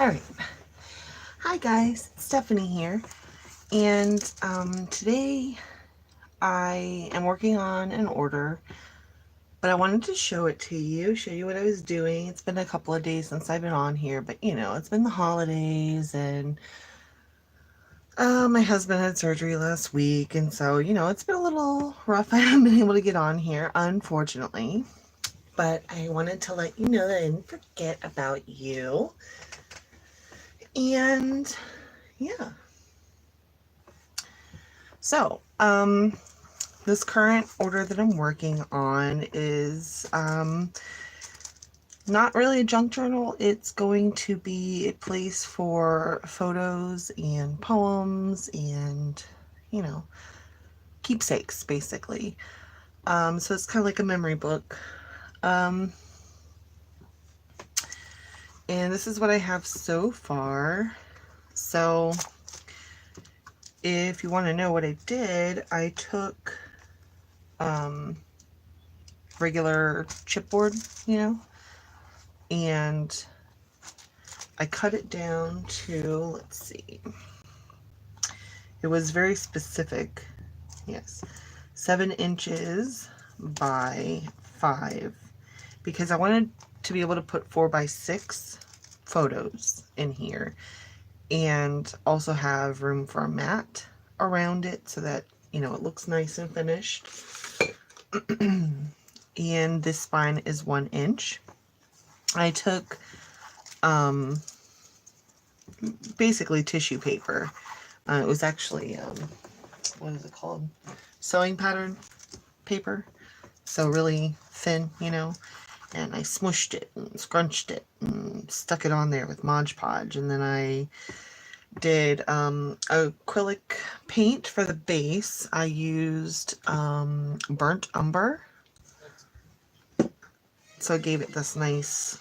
Alright, hi guys, it's Stephanie here, and today I am working on an order, but I wanted to show it to you, show you what I was doing. It's been a couple of days since I've been on here, but you know, it's been the holidays, and my husband had surgery last week, and so, you know, it's been a little rough. I haven't been able to get on here, unfortunately, but I wanted to let you know that I didn't forget about you, and yeah. So, this current order that I'm working on is not really a junk journal. It's going to be a place for photos and poems and, you know, keepsakes, basically. So it's kind of like a memory book. Um, and this is what I have so far. So if you want to know what I did, I took regular chipboard, you know, and I cut it down to, let's see, it was very specific. Yes, 7 inches by 5, because I wanted to be able to put 4 by 6 photos in here and also have room for a mat around it so that, you know, it looks nice and finished. And this spine is 1 inch. I took basically tissue paper. It was actually, what is it called? Sewing pattern paper. So really thin, you know. And I smushed it and scrunched it and stuck it on there with Mod Podge. And then I did acrylic paint for the base. I used burnt umber. So I gave it this nice,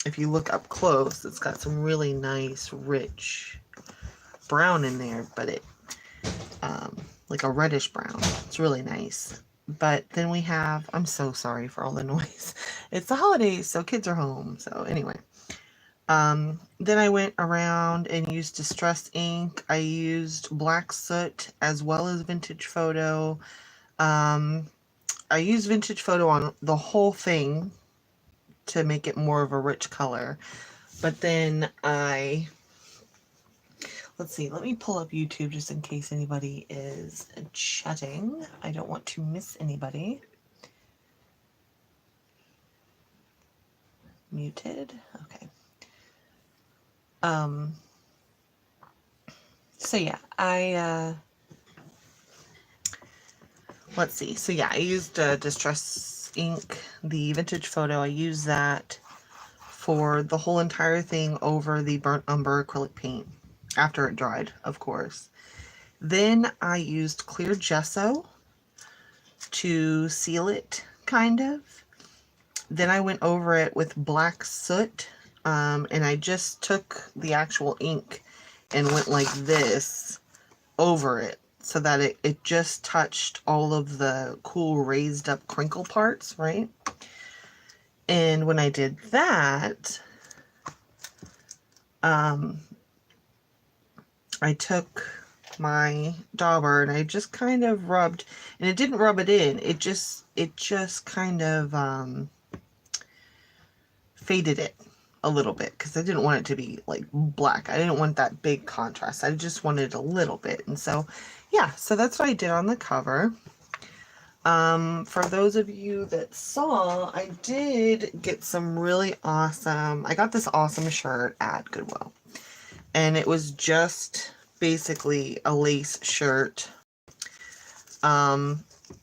if you look up close, it's got some really nice, rich brown in there, but it, like a reddish brown. It's really nice. But then we have, I'm so sorry for all the noise. It's the holidays, so kids are home. So anyway, then I went around and used Distress ink. I used Black Soot as well as Vintage Photo. I used Vintage Photo on the whole thing to make it more of a rich color. But then let's see, let me pull up YouTube just in case anybody is chatting. I don't want to miss anybody. Muted. Okay. So yeah, let's see. So yeah, I used Distress ink, the Vintage Photo. I used that for the whole entire thing over the burnt umber acrylic paint after it dried, of course. Then I used clear gesso to seal it, kind of. Then I went over it with Black Soot, and I just took the actual ink and went like this over it so that it just touched all of the cool raised up crinkle parts, right? And when I did that, I took my dauber and I just kind of rubbed, and it didn't rub it in, it just kind of faded it a little bit because I didn't want it to be like black. I didn't want that big contrast. I just wanted a little bit. And so yeah, so that's what I did on the cover. For those of you that saw, I did get some really awesome, I got this awesome shirt at Goodwill, and it was just basically a lace shirt.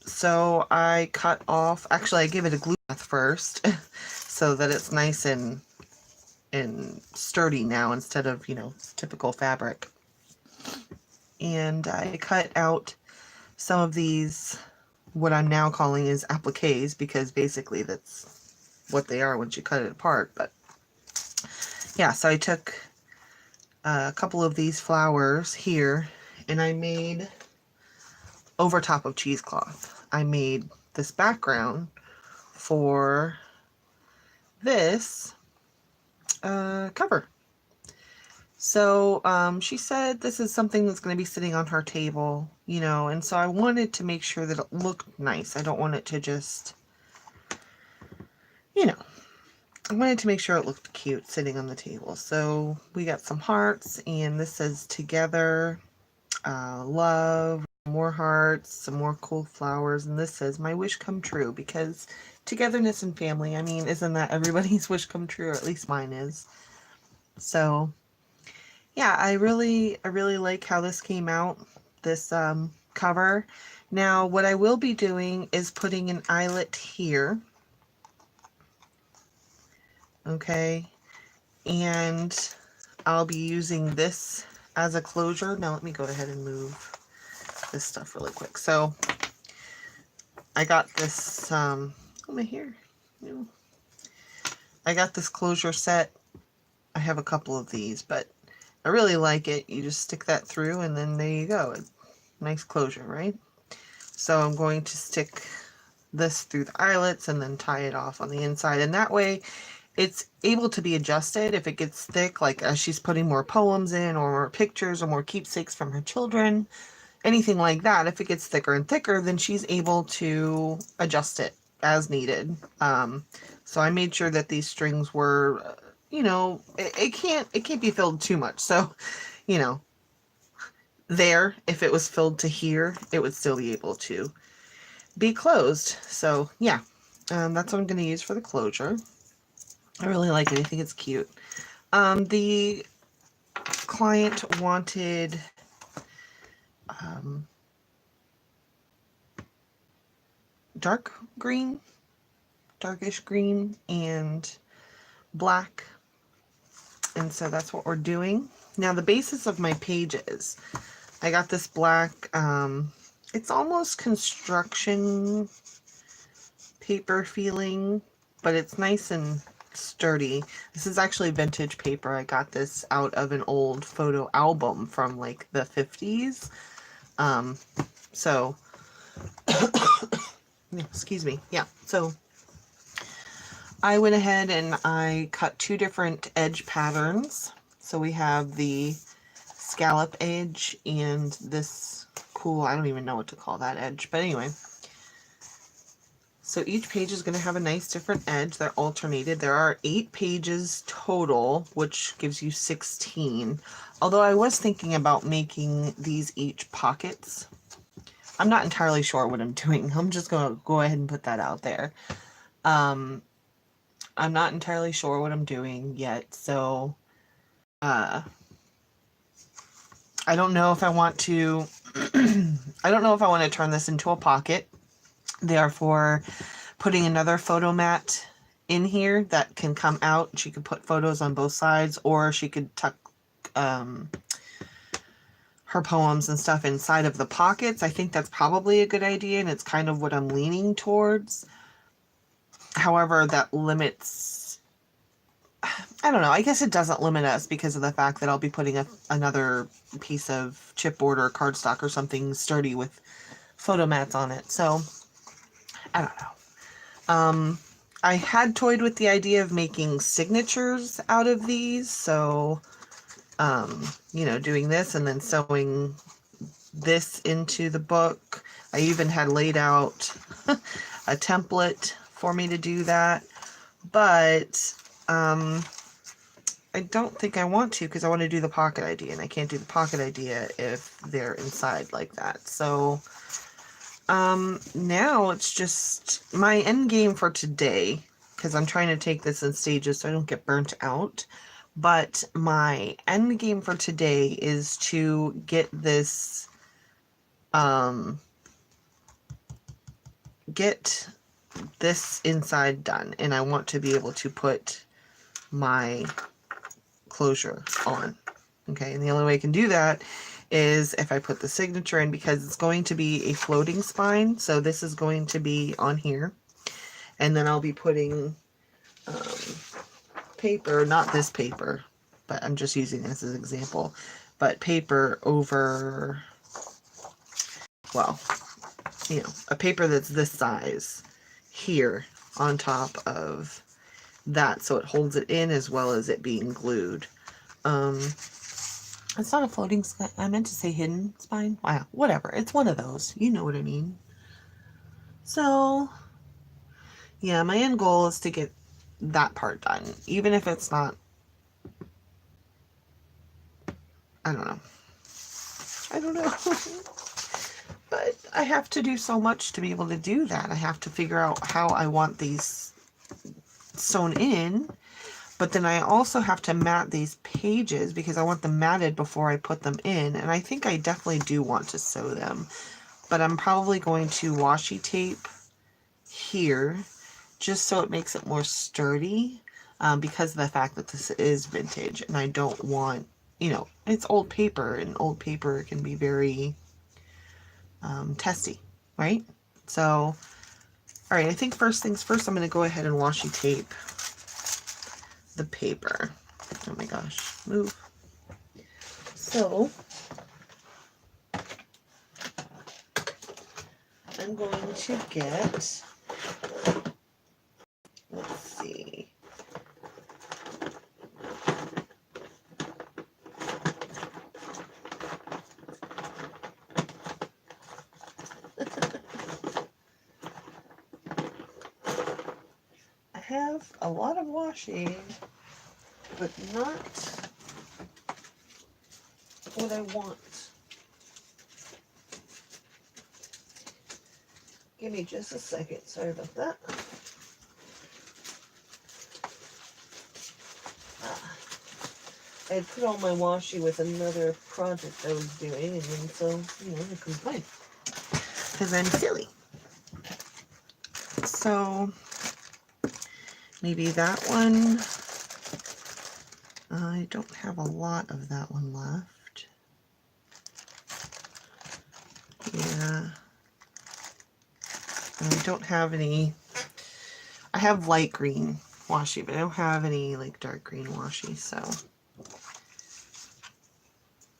So I cut off, actually I gave it a glue bath first so that it's nice and sturdy now instead of, you know, typical fabric. And I cut out some of these, what I'm now calling is appliques, because basically that's what they are once you cut it apart. But yeah, so I took a couple of these flowers here and I made, over top of cheesecloth, I made this background for this cover. So she said this is something that's going to be sitting on her table, you know, and so I wanted to make sure that it looked nice. I don't want it to just, you know, I wanted to make sure it looked cute sitting on the table. So we got some hearts, and this says together, love, more hearts, some more cool flowers, and this says my wish come true, because togetherness and family, I mean, isn't that everybody's wish come true, or at least mine is. So yeah, I really like how this came out, this cover. Now what I will be doing is putting an eyelet here, okay, and I'll be using this as a closure. Now let me go ahead and move this stuff really quick. So I got this, oh, my hair. No. I got this closure set. I have a couple of these, but I really like it. You just stick that through and then there you go. Nice closure, right? So I'm going to stick this through the eyelets and then tie it off on the inside. And that way it's able to be adjusted if it gets thick, like as she's putting more poems in or more pictures or more keepsakes from her children, anything like that. If it gets thicker and thicker, then she's able to adjust it as needed. So I made sure that these strings were, you know, it can't be filled too much. So, you know, there, if it was filled to here, it would still be able to be closed. So yeah, that's what I'm going to use for the closure. I really like it. I think it's cute. The client wanted dark green, darkish green, and black, and so that's what we're doing. Now the basis of my pages, I got this black, it's almost construction paper feeling, but it's nice and sturdy. This is actually vintage paper. I got this out of an old photo album from like the 50s. So excuse me. Yeah, so I went ahead and I cut two different edge patterns. So we have the scallop edge and this cool, I don't even know what to call that edge, but anyway. So each page is going to have a nice different edge. They're alternated. There are 8 pages total, which gives you 16. Although I was thinking about making these each pockets. I'm not entirely sure what I'm doing. I'm just going to go ahead and put that out there. I'm not entirely sure what I'm doing yet, so I don't know if I want to I don't know if I want to turn this into a pocket. Therefore, putting another photo mat in here that can come out. She could put photos on both sides, or she could tuck her poems and stuff inside of the pockets. I think that's probably a good idea, and it's kind of what I'm leaning towards. However, that limits, I don't know, I guess it doesn't limit us because of the fact that I'll be putting another piece of chipboard or cardstock or something sturdy with photo mats on it. So I don't know. I had toyed with the idea of making signatures out of these. So, you know, doing this and then sewing this into the book. I even had laid out a template for me to do that. But, I don't think I want to, because I want to do the pocket idea, and I can't do the pocket idea if they're inside like that. So, now it's just my end game for today, because I'm trying to take this in stages so I don't get burnt out. But my end game for today is to get this, get this inside done, and I want to be able to put my closure on. Okay, and the only way I can do that is if I put the signature in, because it's going to be a floating spine. So this is going to be on here, and then I'll be putting paper, not this paper, but I'm just using this as an example, but paper over, well, you know, a paper that's this size here on top of that, so it holds it in as well as it being glued. It's not a floating spine. I meant to say hidden spine. Wow, whatever. It's one of those. You know what I mean. So, yeah, my end goal is to get that part done. Even if it's not, I don't know. I don't know. But I have to do so much to be able to do that. I have to figure out how I want these sewn in. But then I also have to mat these pages because I want them matted before I put them in. And I think I definitely do want to sew them. But I'm probably going to washi tape here just so it makes it more sturdy, because of the fact that this is vintage and I don't want, you know, it's old paper, and old paper can be very testy, right? So, all right, I think first things first, I'm going to go ahead and washi tape the paper. Oh my gosh, move. So, I'm going to get, let's see. I have a lot of washi, but not what I want. Give me just a second. Sorry about that. I had put all my washi with another project I was doing, and then so, you know, I couldn't find it because I'm silly. So maybe that one. I don't have a lot of that one left. Yeah. I don't have any. I have light green washi, but I don't have any like dark green washi, so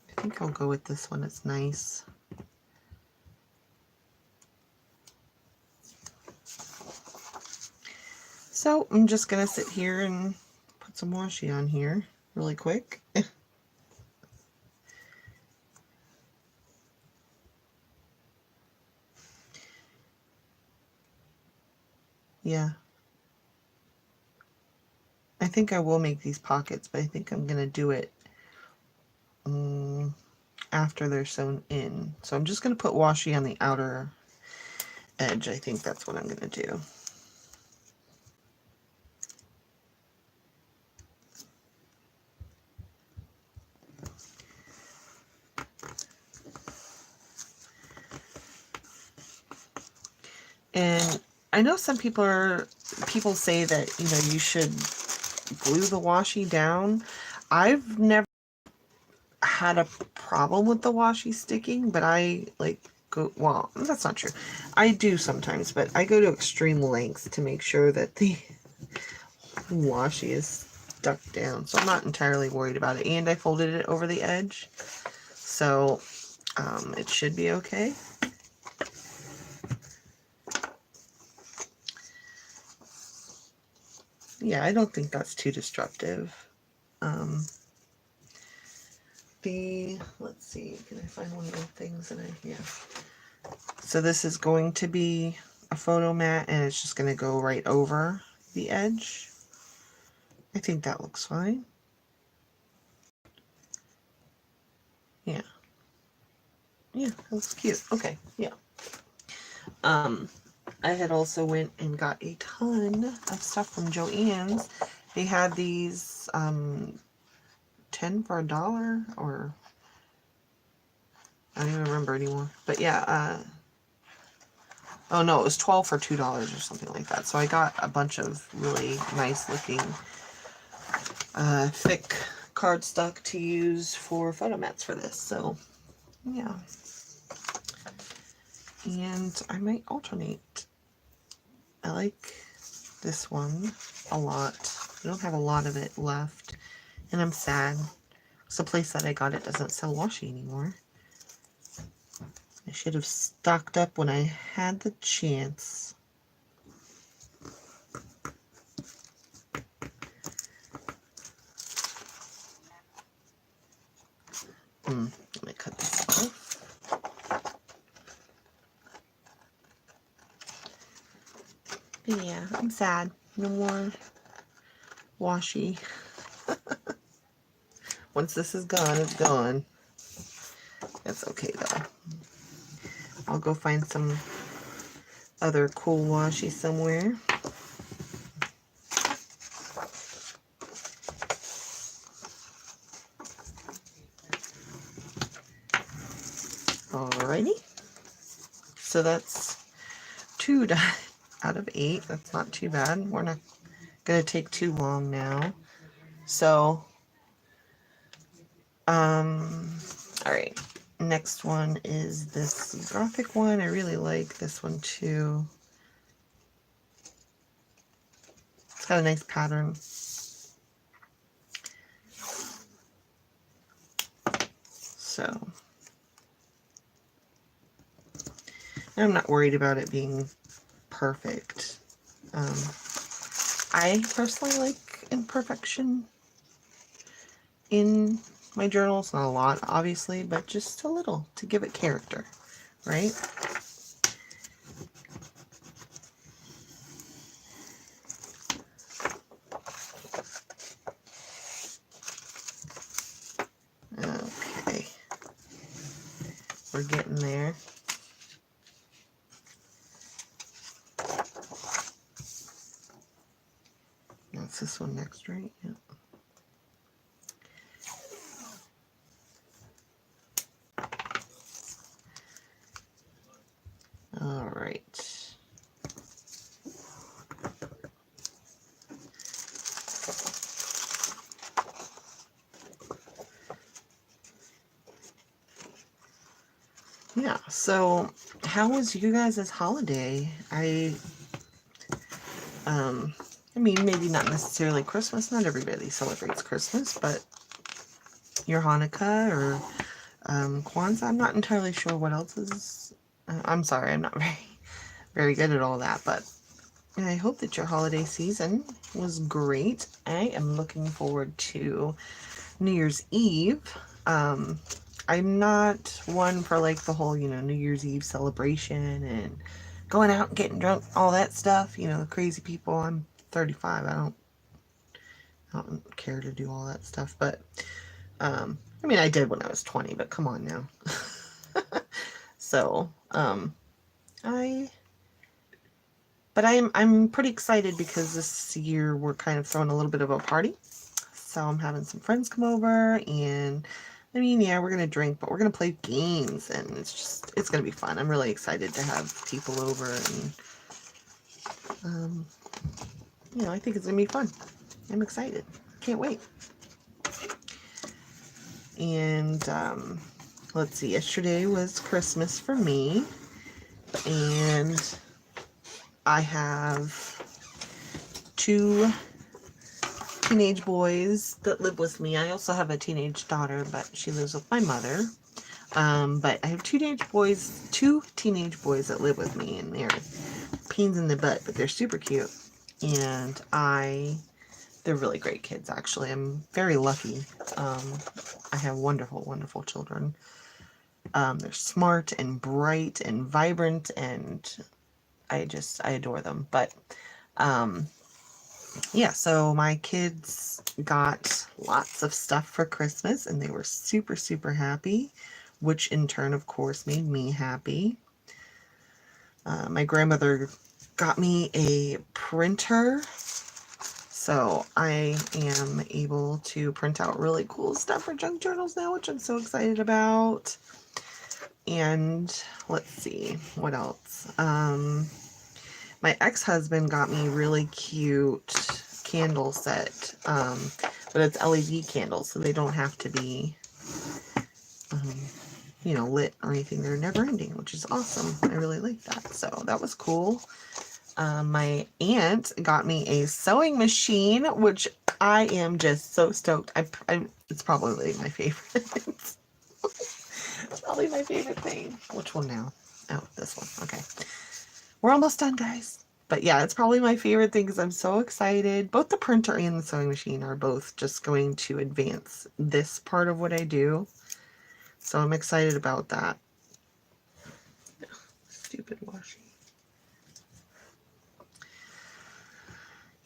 I think I'll go with this one. It's nice. So I'm just gonna sit here and put some washi on here really quick. Yeah. I think I will make these pockets, but I think I'm gonna do it after they're sewn in. So I'm just gonna put washi on the outer edge. I think that's what I'm gonna do. And I know some people say that, you know, you should glue the washi down. I've never had a problem with the washi sticking, but I like go, well, that's not true. I do sometimes, but I go to extreme lengths to make sure that the washi is stuck down. So I'm not entirely worried about it. And I folded it over the edge, so it should be okay. Yeah, I don't think that's too destructive. Let's see, can I find one of the things that yeah. So this is going to be a photo mat, and it's just going to go right over the edge. I think that looks fine. Yeah. Yeah, that looks cute. Okay, yeah. I had also went and got a ton of stuff from Joann's. They had these 10 for $1, or I don't even remember anymore. But yeah, oh no, it was 12 for $2 or something like that. So I got a bunch of really nice looking thick cardstock to use for photo mats for this. So yeah. And I might alternate. I like this one a lot. I don't have a lot of it left, and I'm sad. It's the place that I got it doesn't sell washi anymore. I should have stocked up when I had the chance. But yeah, I'm sad. No more washi. Once this is gone, it's gone. That's okay though. I'll go find some other cool washi somewhere. Alrighty. So that's 2 out of 8. That's not too bad. We're not going to take too long now. So, alright. Next one is this Gothic one. I really like this one too. It's got a nice pattern. So, I'm not worried about it being perfect. I personally like imperfection in my journals. Not a lot, obviously, but just a little to give it character, right? Okay. We're getting there. That's this one next, right? Yeah. All right. Yeah, so how was you guys' holiday? I mean, maybe not necessarily Christmas. Not everybody celebrates Christmas, but your Hanukkah or Kwanzaa. I'm not entirely sure what else is. I'm sorry, I'm not very good at all that, but I hope that your holiday season was great. I am looking forward to New Year's Eve. I'm not one for like the whole, New Year's Eve celebration and going out and getting drunk, all that stuff. The crazy people. I'm 35. I don't care to do all that stuff, but I mean, I did when I was 20, but come on now. So, I'm pretty excited because this year we're kind of throwing a little bit of a party. So I'm having some friends come over, and I mean, yeah, we're gonna drink, but we're gonna play games, and it's gonna be fun. I'm really excited to have people over, and I think it's gonna be fun. I'm excited. Can't wait. And let's see, yesterday was Christmas for me, and I have 2 teenage boys that live with me. I also have a teenage daughter, but she lives with my mother. But I have 2 teenage boys that live with me, and they're pains in the butt, but they're super cute. And they're really great kids, actually. I'm very lucky. I have wonderful, wonderful children. They're smart and bright and vibrant, and I adore them. But, yeah, so my kids got lots of stuff for Christmas, and they were super, super happy, which in turn, of course, made me happy. My grandmother got me a printer, so I am able to print out really cool stuff for junk journals now, which I'm so excited about. And let's see, what else? My ex-husband got me really cute candle set, but it's LED candles, so they don't have to be, lit or anything. They're never ending, which is awesome. I really like that. So that was cool. My aunt got me a sewing machine, which I am just so stoked. It's probably my favorite. It's probably my favorite thing. Which one now? Oh, this one. Okay. We're almost done, guys. But yeah, it's probably my favorite thing because I'm so excited. Both the printer and the sewing machine are both just going to advance this part of what I do. So I'm excited about that. Stupid washi.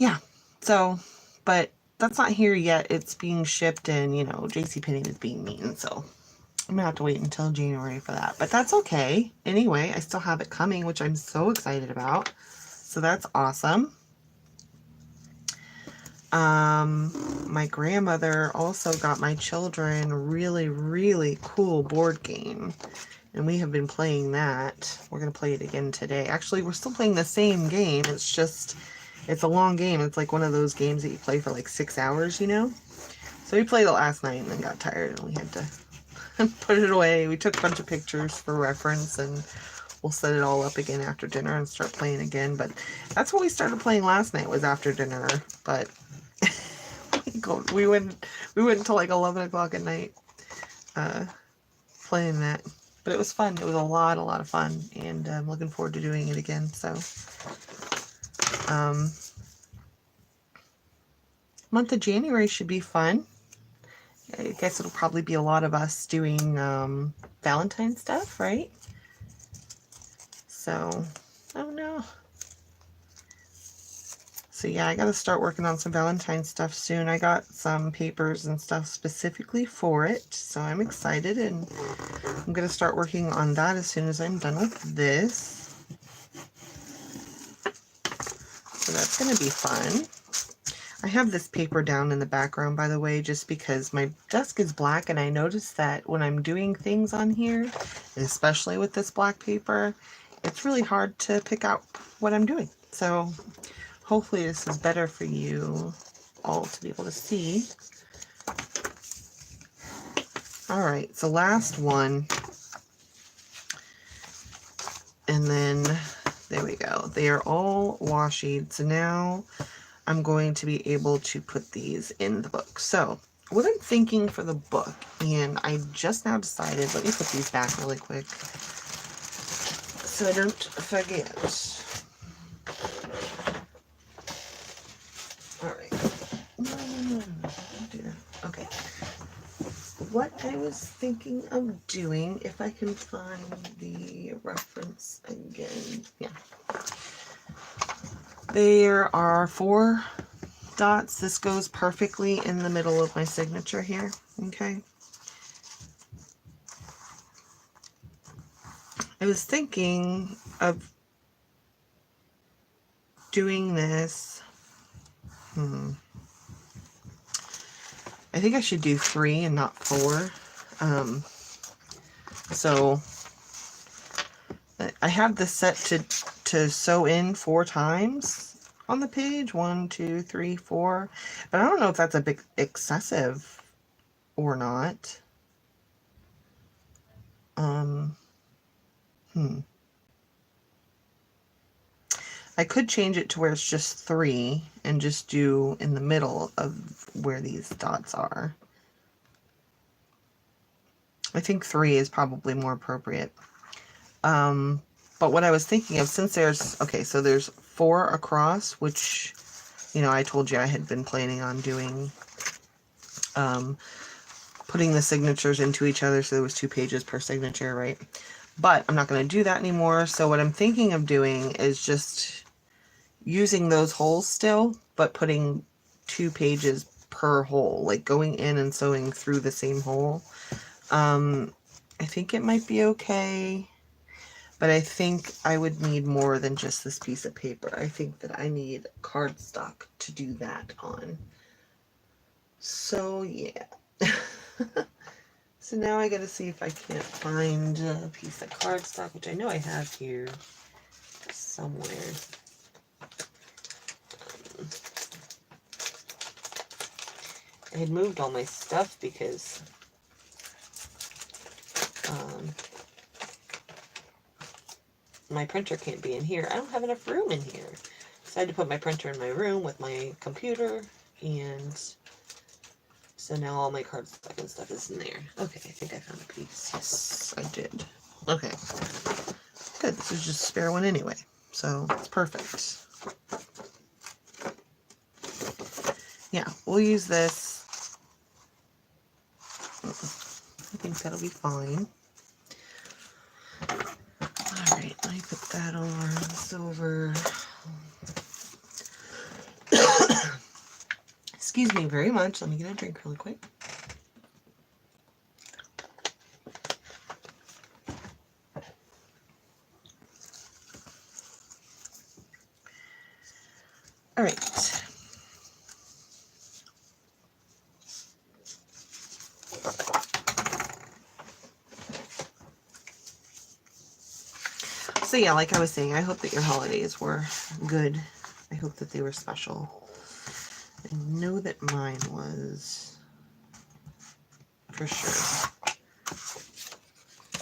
yeah, so, but that's not here yet. It's being shipped, and you know, JCPenney is being mean, so I'm gonna have to wait until January for that. But that's okay. Anyway, I still have it coming, which I'm so excited about. So that's awesome. My grandmother also got my children a really, really cool board game. And we have been playing that. We're going to play it again today. Actually, we're still playing the same game. It's just, it's a long game. It's like one of those games that you play for like 6 hours, you know? So we played it last night and then got tired and we had to put it away. We took a bunch of pictures for reference and we'll set it all up again after dinner and start playing again. But that's what we started playing last night, was after dinner. But we went until like 11 o'clock at night playing that. But it was fun. It was a lot of fun, and I'm looking forward to doing it again. So month of January should be fun. I guess it'll probably be a lot of us doing Valentine's stuff, right? So, oh no. So yeah, I got to start working on some Valentine's stuff soon. I got some papers and stuff specifically for it, so I'm excited, and I'm going to start working on that as soon as I'm done with this. So that's going to be fun. I have this paper down in the background, by the way, just because my desk is black, and I noticed that when I'm doing things on here, especially with this black paper, it's really hard to pick out what I'm doing. So hopefully this is better for you all to be able to see. All right, so last one. And then there we go. They are all washi. So now I'm going to be able to put these in the book. So what I'm thinking for the book, and I just now decided, let me put these back really quick so I don't forget. All right. No, don't do that. Okay. What I was thinking of doing, if I can find the reference again. Yeah. There are 4 dots. This goes perfectly in the middle of my signature here. Okay. I was thinking of doing this. I think I should do 3 and not 4. So I have this set to sew in 4 times on the page. 1, 2, 3, 4. But I don't know if that's a bit excessive or not. I could change it to where it's just 3 and just do in the middle of where these dots are. I think 3 is probably more appropriate. But what I was thinking of, since there's, okay, so there's 4 across, which, you know, I told you I had been planning on doing, putting the signatures into each other, so there was 2 pages per signature, right? But I'm not going to do that anymore. So what I'm thinking of doing is just using those holes still, but putting 2 pages per hole, like going in and sewing through the same hole. I think it might be okay, but I think I would need more than just this piece of paper. I think that I need cardstock to do that on. So yeah. So now I gotta see if I can't find a piece of cardstock, which I know I have here somewhere. I had moved all my stuff because my printer can't be in here. I don't have enough room in here. So I had to put my printer in my room with my computer, and so now all my cardstock and stuff is in there. Okay, I think I found a piece. Yes, I did. Okay. Good. This is just a spare one anyway, so it's perfect. Yeah, we'll use this. I think that'll be fine. Alright, let me put that over. This over. Excuse me very much. Let me get a drink really quick. All right. So yeah, like I was saying, I hope that your holidays were good. I hope that they were special. I know that mine was, for sure.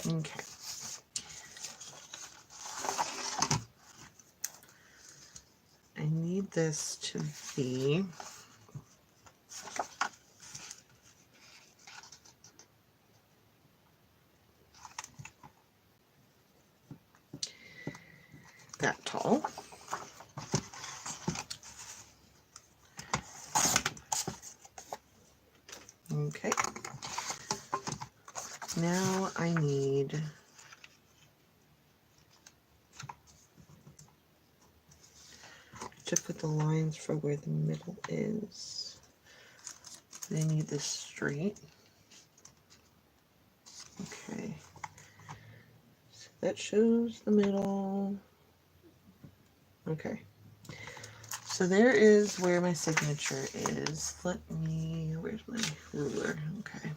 Okay. I need this to be that tall. Okay. Now I need to put the lines for where the middle is. I need this straight. Okay. So that shows the middle. Okay. So there is where my signature is. Let me, where's my ruler? Okay.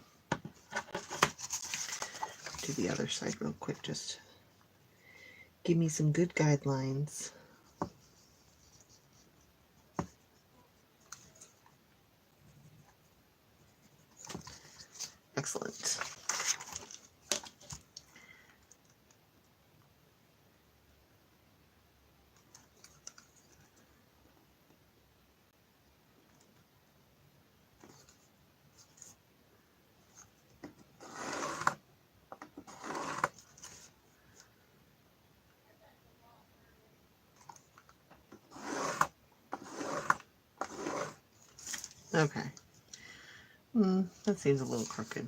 Do the other side real quick, just give me some good guidelines. Excellent. Okay. That seems a little crooked.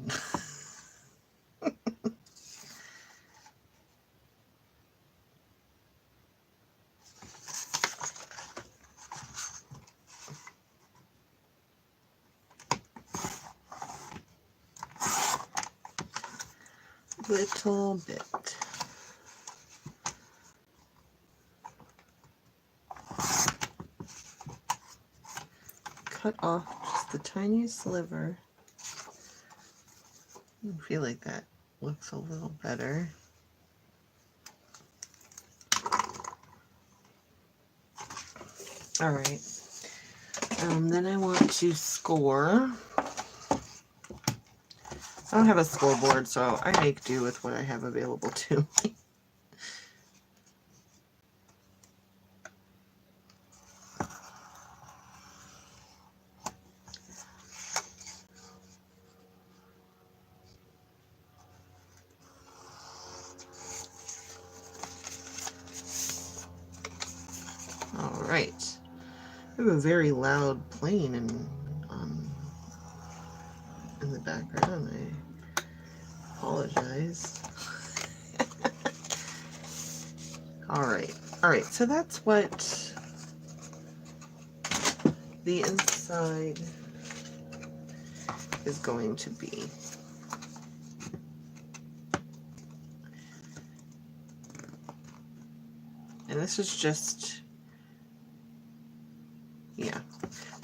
Little bit. Cut off just the tiniest sliver. I feel like that looks a little better. All right. Then I want to score. I don't have a scoreboard, so I make do with what I have available to me. All right. I have a very loud plane in the background. I apologize. All right. So that's what the inside is going to be. And this is just, yeah.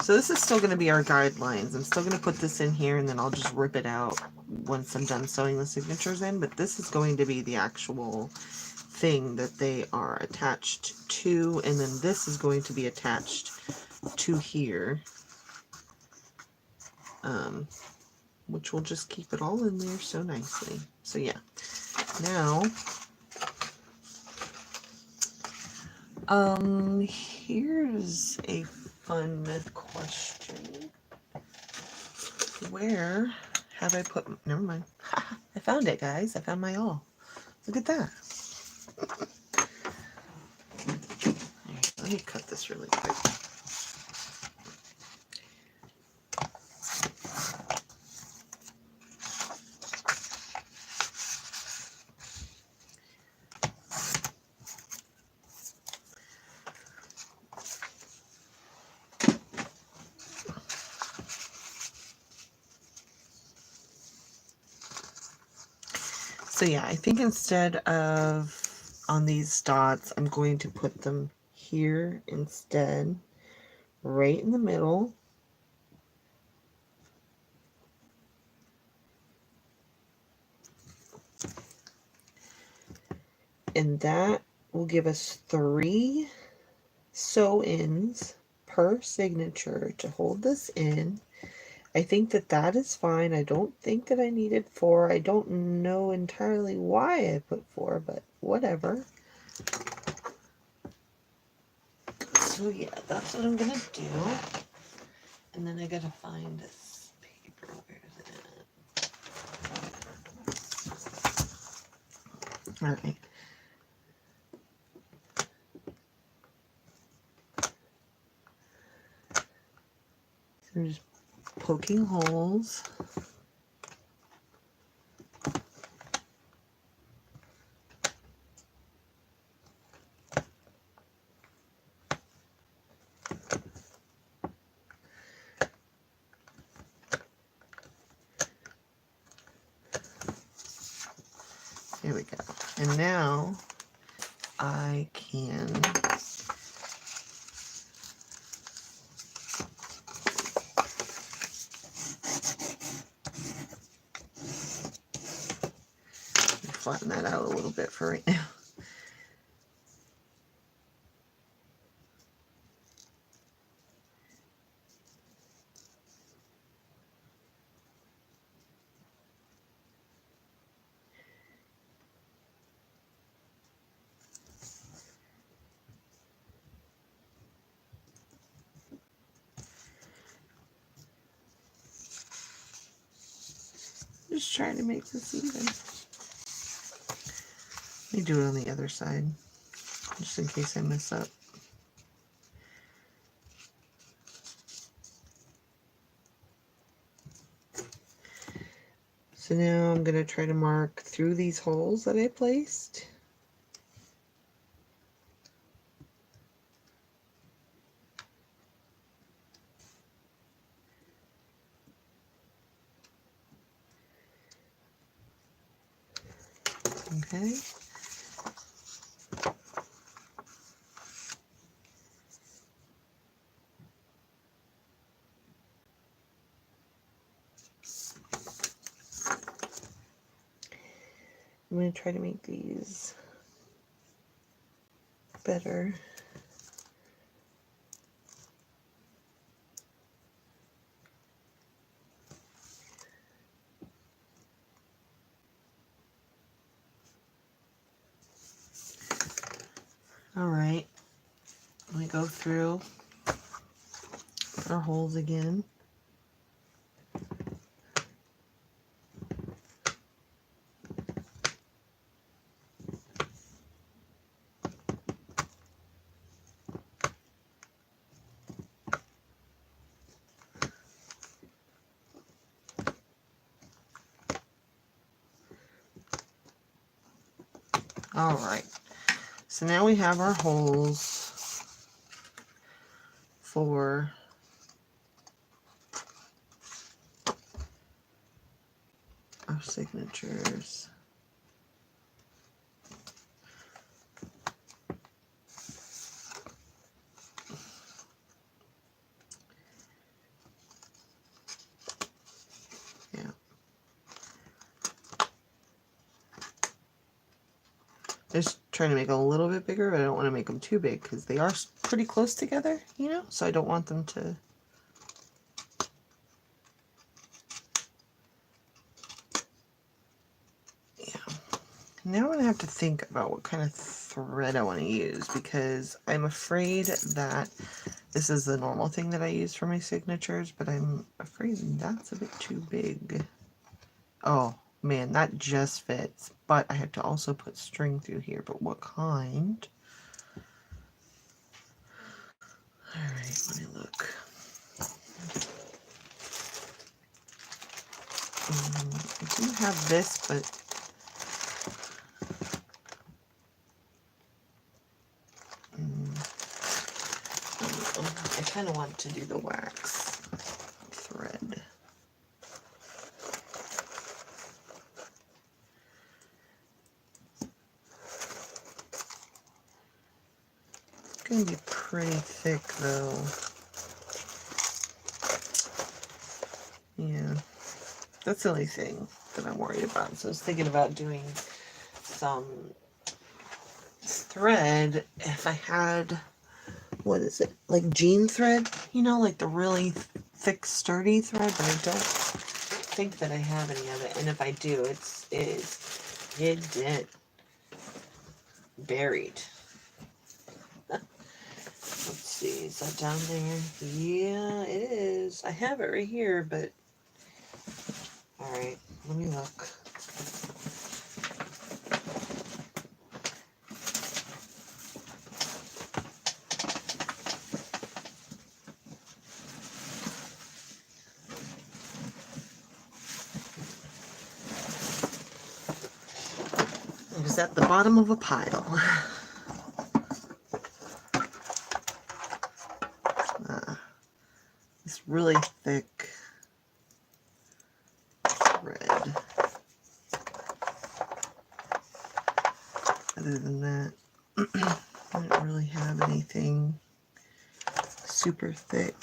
So this is still going to be our guidelines. I'm still going to put this in here and then I'll just rip it out once I'm done sewing the signatures in. But this is going to be the actual thing that they are attached to. And then this is going to be attached to here. Which will just keep it all in there so nicely. So yeah. Now, here's a fun question. Where have I put, never mind. I found it, guys. I found my all. Look at that. Let me cut this really quick. So yeah, I think instead of on these dots, I'm going to put them here instead, right in the middle. And that will give us 3 sew-ins per signature to hold this in. I think that that is fine. I don't think that I needed 4. I don't know entirely why I put 4, but whatever. So yeah, that's what I'm gonna do. And then I gotta find this paper. Where is it? Alright. So I'm just poking holes. There we go. And now I can flatten that out a little bit for right now. Just trying to make this even. Let me do it on the other side, just in case I mess up. So now I'm going to try to mark through these holes that I placed. Okay. I'm going to try to make these better. All right. We go through our holes again. All right. So now we have our holes for our signatures. Yeah. Just trying to make them a little bit bigger, but I don't want to make them too big because they are pretty close together, you know? So I don't want them to... Yeah. Now I'm going to have to think about what kind of thread I want to use because I'm afraid that this is the normal thing that I use for my signatures, but I'm afraid that's a bit too big. Oh, man, that just fits. But I have to also put string through here. But what kind? Alright, let me look. I do have this, but... I kind of want to do the wax thread. going to be pretty thick though. Yeah, that's the only thing that I'm worried about. So I was thinking about doing some thread if I had, what is it, like jean thread, you know, like the really thick sturdy thread, but I don't think that I have any of it. And if I do, it's hidden, buried. Let's see, is that down there? Yeah, it is. I have it right here, but all right, let me look. It is at the bottom of a pile. This really thick thread. Other than that, I don't really have anything super thick.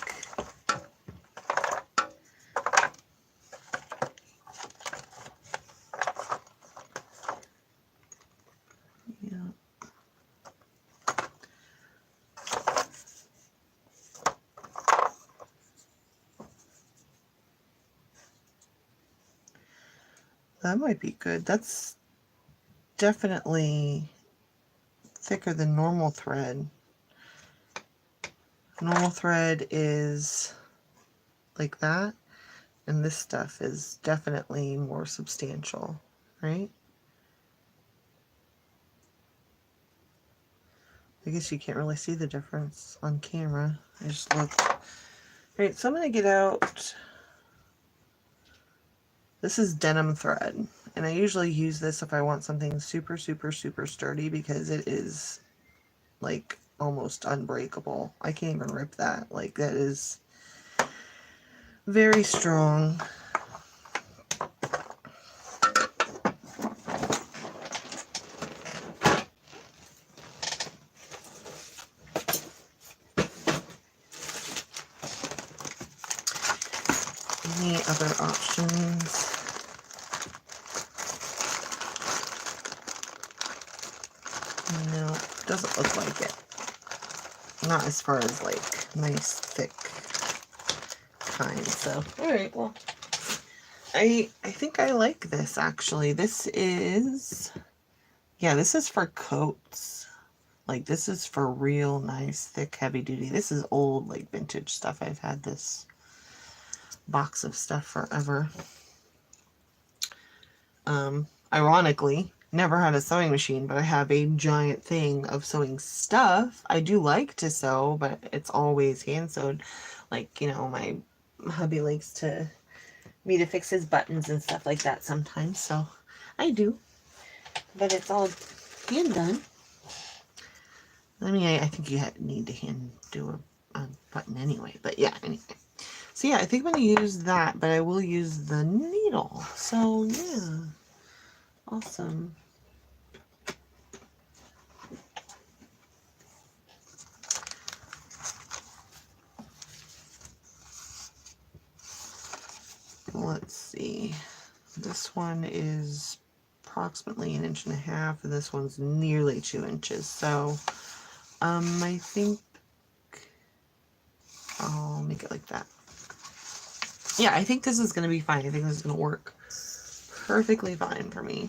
Yeah. That might be good. That's definitely thicker than normal thread. Normal thread is like that, and this stuff is definitely more substantial, right? I guess you can't really see the difference on camera. I just looked. All right, so I'm going to get out. This is denim thread, and I usually use this if I want something super, super, super sturdy because it is like almost unbreakable. I can't even rip that. Like, that is very strong. Any other options? No, doesn't look like it. Not as far as like nice thick kind. So, all right, well, I think I like this actually. This is, yeah, this is for coats. Like, this is for real nice thick heavy duty. This is old like vintage stuff. I've had this box of stuff forever. Ironically, never had a sewing machine, but I have a giant thing of sewing stuff. I do like to sew, but it's always hand sewed. Like, you know, my hubby likes me to fix his buttons and stuff like that sometimes, so I do. But it's all hand done. I mean, I think you need to hand do a button anyway, but yeah, anyway. So yeah, I think I'm going to use that, but I will use the needle. So yeah, awesome. Let's see. This one is approximately 1.5 inches, and this one's nearly 2 inches. So I think I'll make it like that. Yeah, I think this is going to be fine. I think this is going to work perfectly fine for me.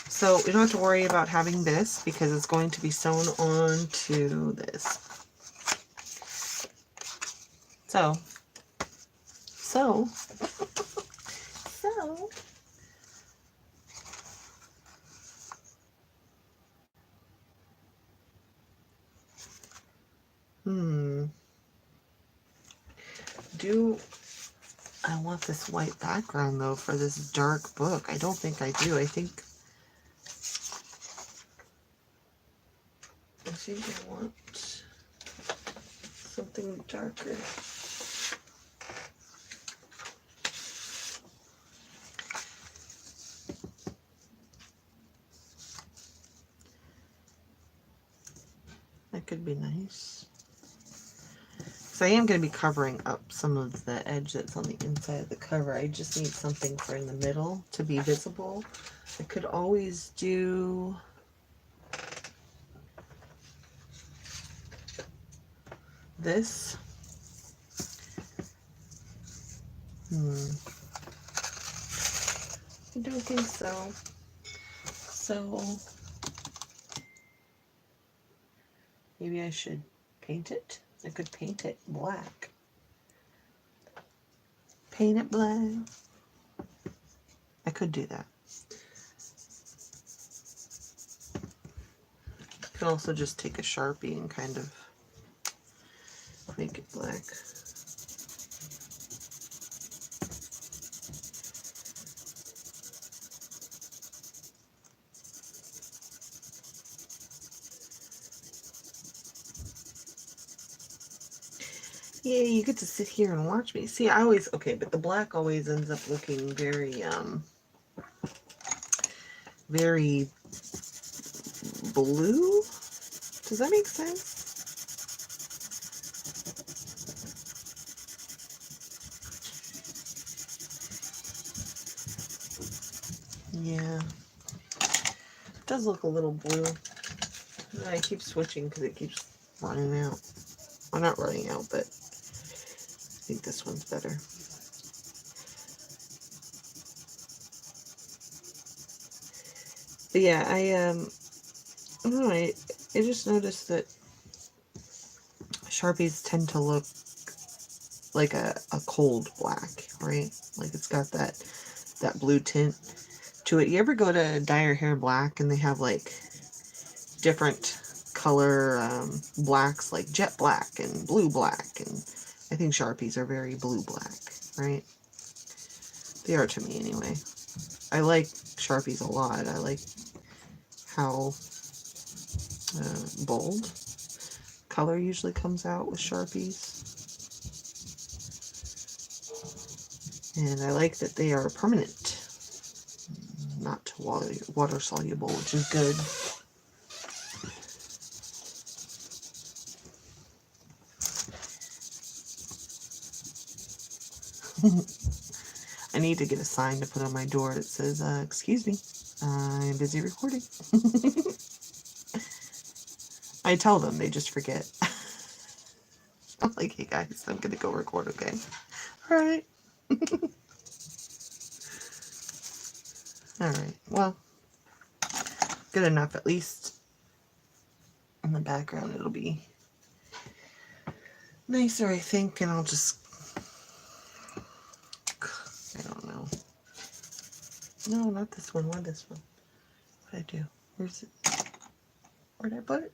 So we don't have to worry about having this because it's going to be sewn on to this. So, do I want this white background though for this dark book? I don't think I do. I think I want something darker. That could be nice. So I am going to be covering up some of the edge that's on the inside of the cover. I just need something for in the middle to be visible. I could always do this. I don't think so. So maybe I should paint it. I could paint it black. Paint it black. I could do that. I could also just take a Sharpie and kind of make it black. Yeah, you get to sit here and watch me. See, I always, okay, but the black always ends up looking very, very blue. Does that make sense? Yeah. It does look a little blue. I keep switching because it keeps running out. Well, not running out, but I think this one's better. But yeah, I don't know, I just noticed that Sharpies tend to look like a cold black, right? Like it's got that blue tint to it. You ever go to dye your hair black and they have like different color blacks, like jet black and blue black, and I think Sharpies are very blue black, right? They are to me anyway. I like Sharpies a lot. I like how bold color usually comes out with Sharpies. And I like that they are permanent, not water soluble, which is good. I need to get a sign to put on my door that says, excuse me, I'm busy recording. I tell them, they just forget. I'm like, hey guys, I'm gonna go record, okay? Alright. Alright, well, good enough. At least in the background it'll be nicer, I think, and I'll just, I don't know. No, not this one. Why this one? What'd I do? Where's it? Where'd I put it?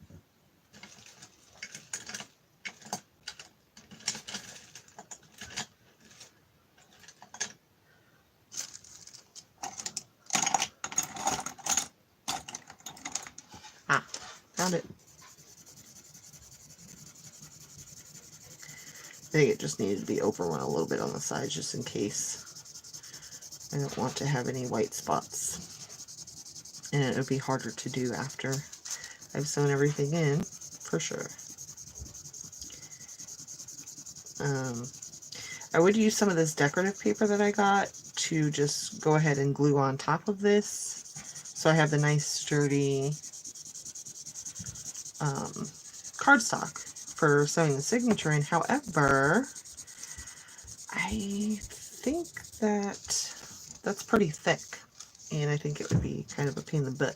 Ah, found it. I think it just needed to be overrun a little bit on the sides just in case. I don't want to have any white spots. And it would be harder to do after I've sewn everything in, for sure. I would use some of this decorative paper that I got to just go ahead and glue on top of this. So I have the nice sturdy cardstock for sewing the signature in. However, I think that's pretty thick, and I think it would be kind of a pain in the butt.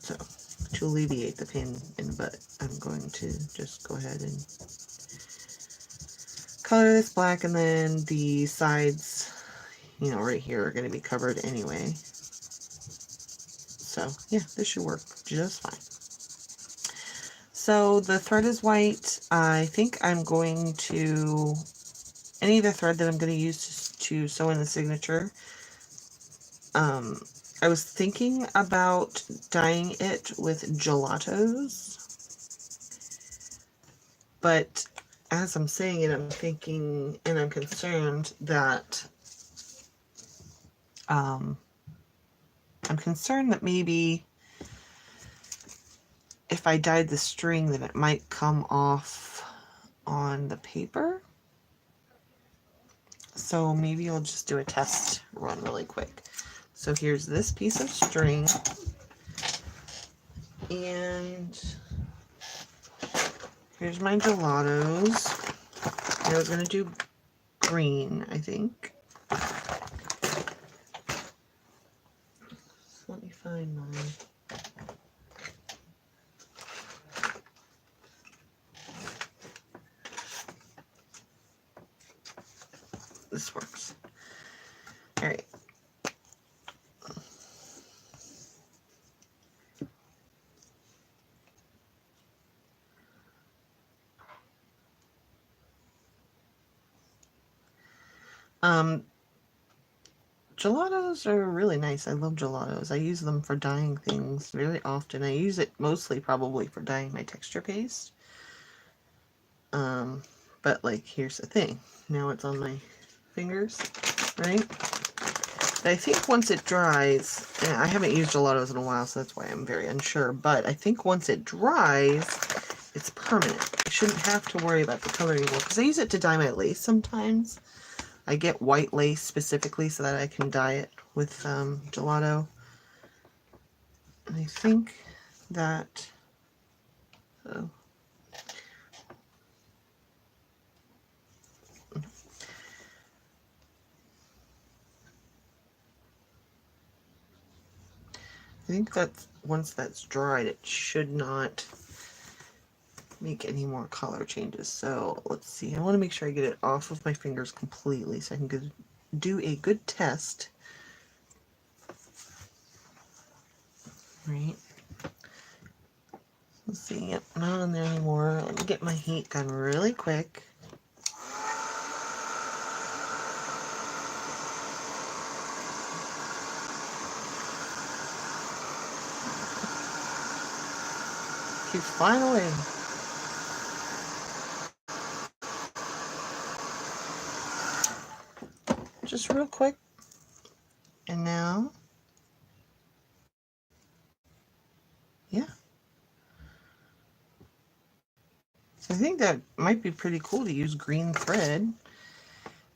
So to alleviate the pain in the butt, I'm going to just go ahead and color this black, and then the sides, you know, right here are going to be covered anyway. So yeah, this should work just fine. So the thread is white. I think I'm going to, any of the thread that I'm going to use to sew in the signature, I was thinking about dyeing it with gelatos, but as I'm saying it, I'm thinking, and I'm concerned that maybe if I dyed the string, then it might come off on the paper. So maybe I'll just do a test run really quick. So here's this piece of string, and here's my gelatos. I was going to do green, I think. So let me find mine. This works. All right. Gelatos are really nice. I love gelatos. I use them for dyeing things very often. I use it mostly probably for dyeing my texture paste. But like, here's the thing. Now it's on my fingers, right? But I think once it dries, and I haven't used gelatos in a while, so that's why I'm very unsure, but I think once it dries, it's permanent. I shouldn't have to worry about the color anymore, because I use it to dye my lace sometimes. I get white lace specifically so that I can dye it with gelato. And I think that, oh, I think that once that's dried, it should not make any more color changes. So let's see. I want to make sure I get it off of my fingers completely so I can do a good test. Right. Let's see. Yep, not on there anymore. Let me get my heat gun really quick. Keeps flying away. Just real quick. And now, yeah. So I think that might be pretty cool to use green thread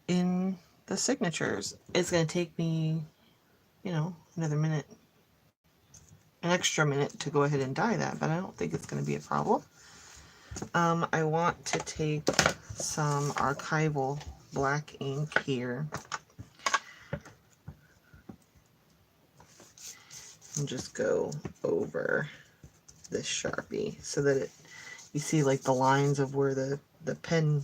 in the signatures. It's going to take me, you know, another minute, an extra minute to go ahead and dye that, but I don't think it's going to be a problem. I want to take some archival black ink here and just go over this Sharpie so that it, you see like the lines of where the pen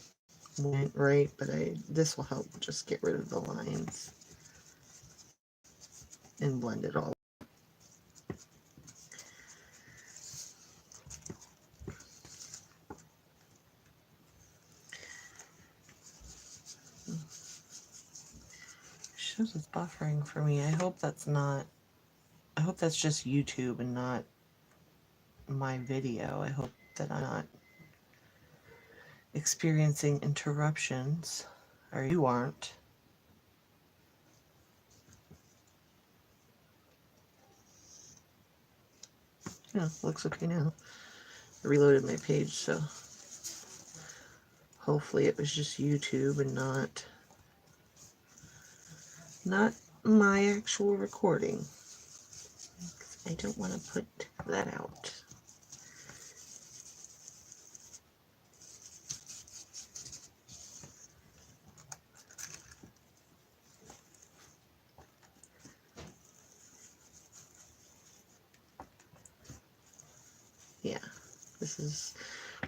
went, right? But this will help just get rid of the lines and blend it all. Shows it's buffering for me. I hope that's not, I hope that's just YouTube and not my video. I hope that I'm not experiencing interruptions, or you aren't. Yeah, looks okay now. I reloaded my page, so hopefully it was just YouTube and not my actual recording. I don't want to put that out. Yeah, this is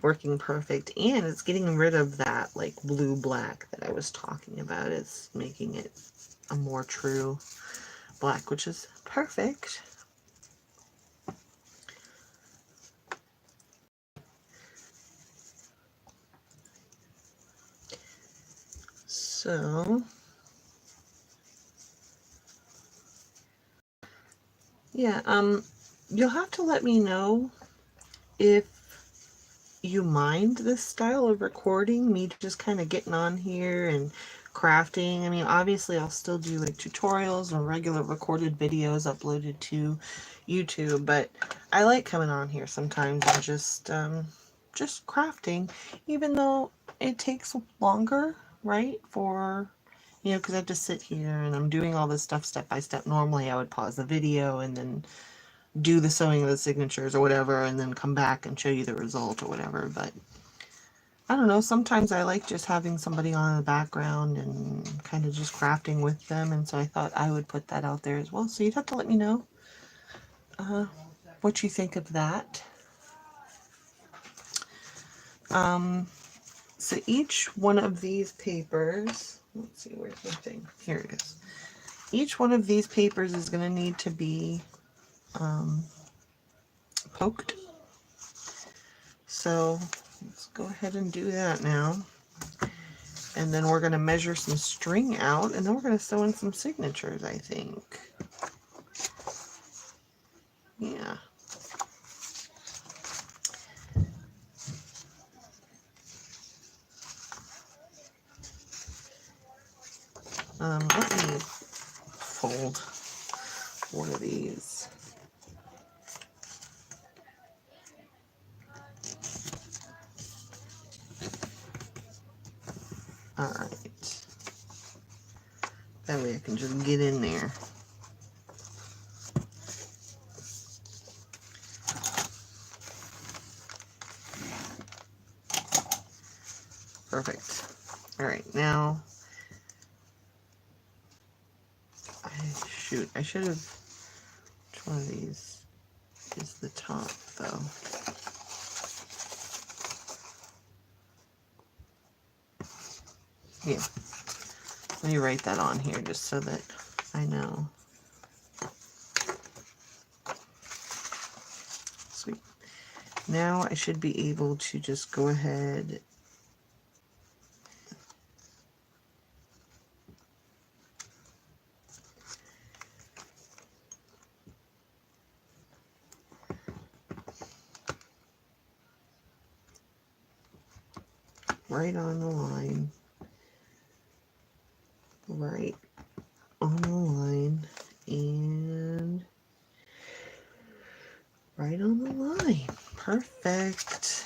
working perfect, and it's getting rid of that like blue black that I was talking about. It's making it a more true black, which is perfect. So yeah, you'll have to let me know if you mind this style of recording, me just kind of getting on here and crafting. I mean, obviously I'll still do like tutorials or regular recorded videos uploaded to YouTube, but I like coming on here sometimes and just crafting, even though it takes longer, right? For, you know, because I have to sit here and I'm doing all this stuff step by step. Normally I would pause the video and then do the sewing of the signatures or whatever, and then come back and show you the result or whatever. But I don't know, sometimes I like just having somebody on in the background and kind of just crafting with them, and so I thought I would put that out there as well. So you'd have to let me know what you think of that. So each one of these papers, let's see, where's my thing? Here it is. Each one of these papers is going to need to be poked. So let's go ahead and do that now. And then we're going to measure some string out, and then we're going to sew in some signatures, I think. Yeah. Let me fold one of these. All right. That way I can just get in there. Perfect. All right, now, shoot, I should have, which one of these is the top, though? Yeah, let me write that on here just so that I know. Sweet. Now I should be able to just go ahead right on the line, right on the line, and right on the line. Perfect.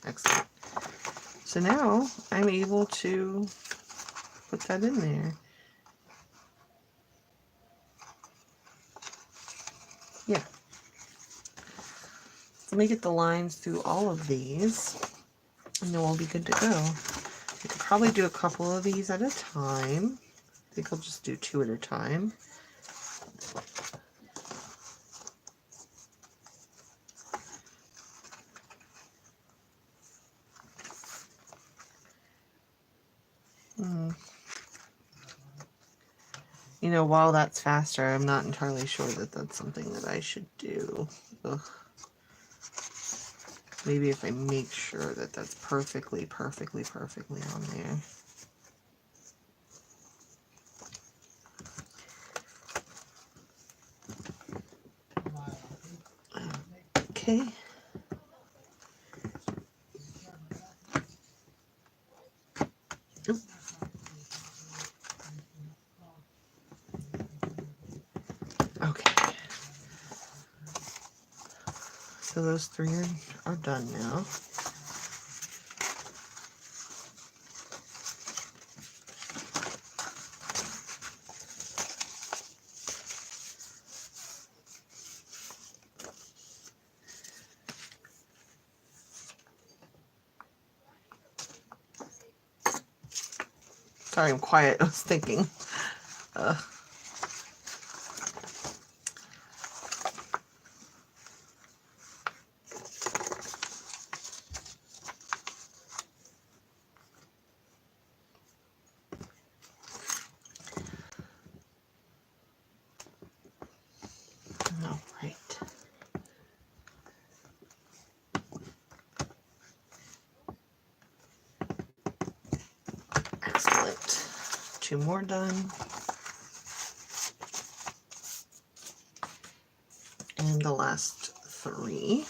Excellent. So now I'm able to put that in there. Yeah. Let me get the lines through all of these, and then we'll be good to go. I could probably do a couple of these at a time. I think I'll just do 2 at a time. You know, while that's faster, I'm not entirely sure that that's something that I should do. Ugh. Maybe if I make sure that that's perfectly on there. Okay. Oop. Okay. So those 3 are done now. Sorry, I'm quiet. I was thinking. All right. Excellent. 2 more done. And the last 3.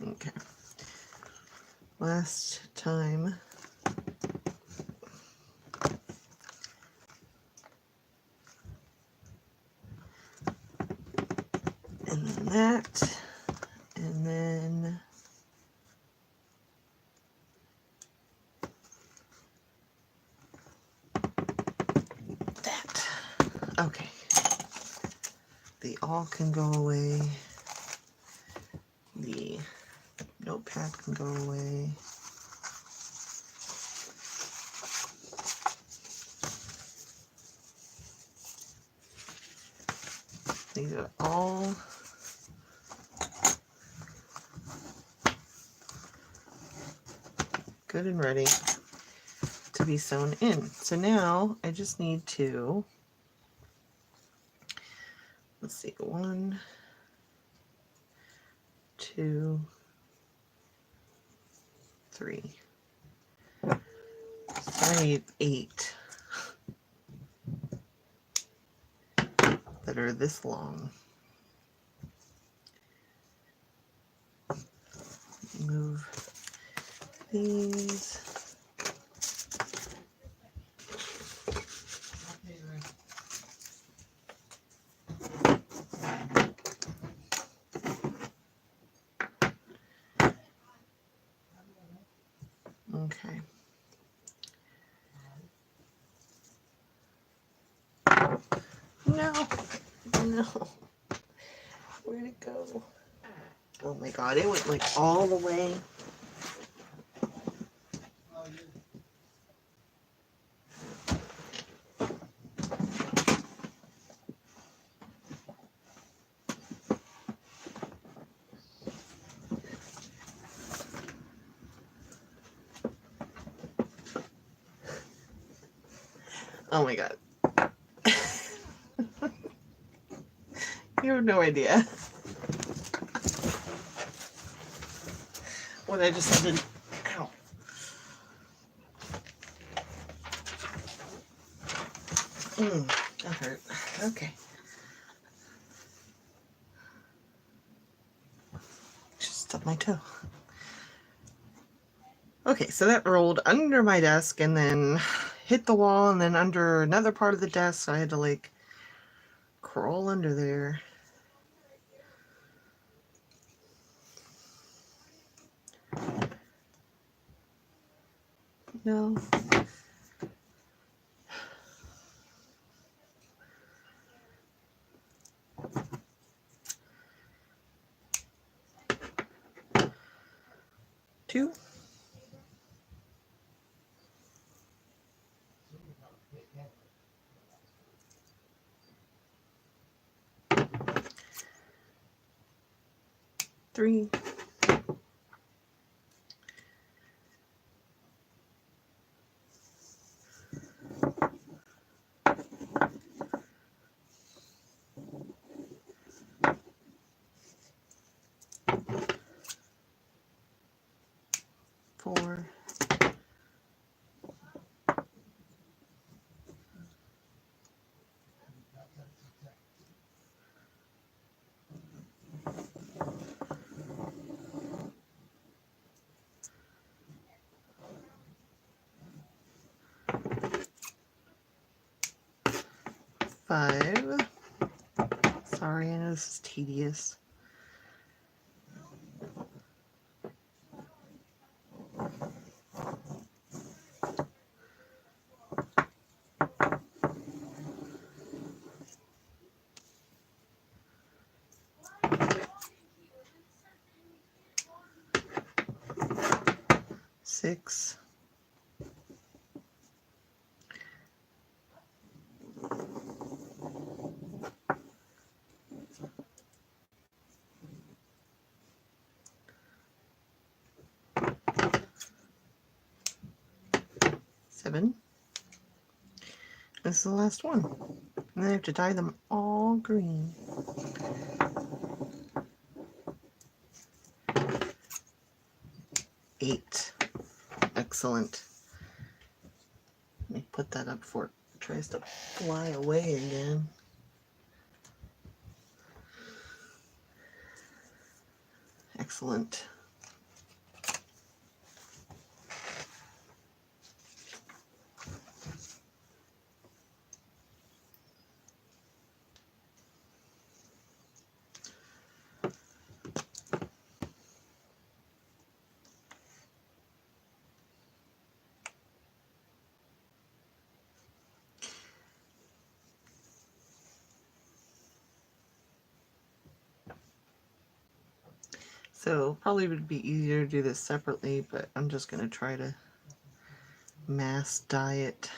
Okay. Last time. And then that. And then that. Okay. The all can go away. The notepad can go away. These are all good and ready to be sewn in. So now I just need to, let's see, 1, 2, 3. So I need 8 that are this long. Move these. Okay. No, no. Where'd it go? Oh my god, it went like all the way. Oh my god. You have no idea what I just did. Ow. That hurt. Okay. Just stubbed my toe. Okay, so that rolled under my desk and then hit the wall and then under another part of the desk. So I had to like crawl under there. No. Two. Three. Four. 5. Sorry, I know this is tedious. 6. 7. This is the last one. And then I have to dye them all green. Eight. Excellent. Let me put that up before it tries to fly away again. Excellent. So probably would be easier to do this separately, but I'm just going to try to mass dye it.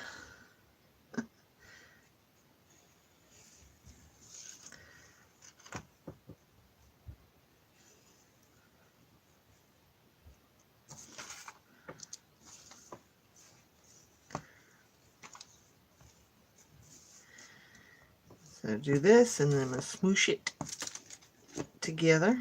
So do this, and then I'm going to smoosh it together.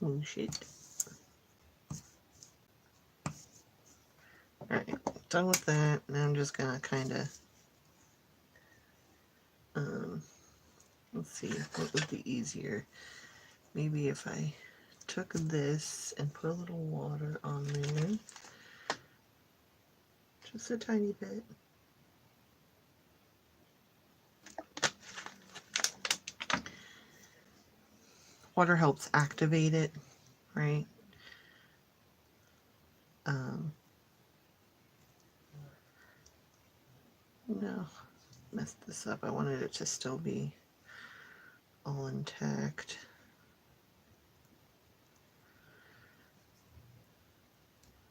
Smoosh it. Alright, done with that. Now I'm just going to kind of, let's see, what would be easier? Maybe if I took this and put a little water on there. Just a tiny bit. Water helps activate it, right? No, messed this up. I wanted it to still be all intact.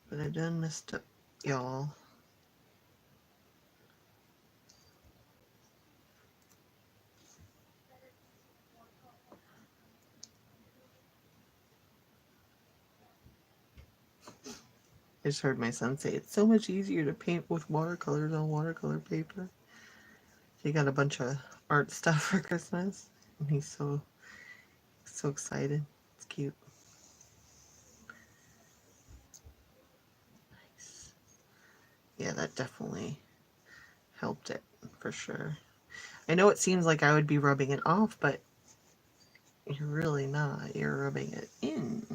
But I done messed up, y'all. I just heard my son say it's so much easier to paint with watercolors on watercolor paper. He got a bunch of art stuff for Christmas, and he's so excited. It's cute. Nice. Yeah, that definitely helped it for sure. I know it seems like I would be rubbing it off, but you're really not. You're rubbing it in.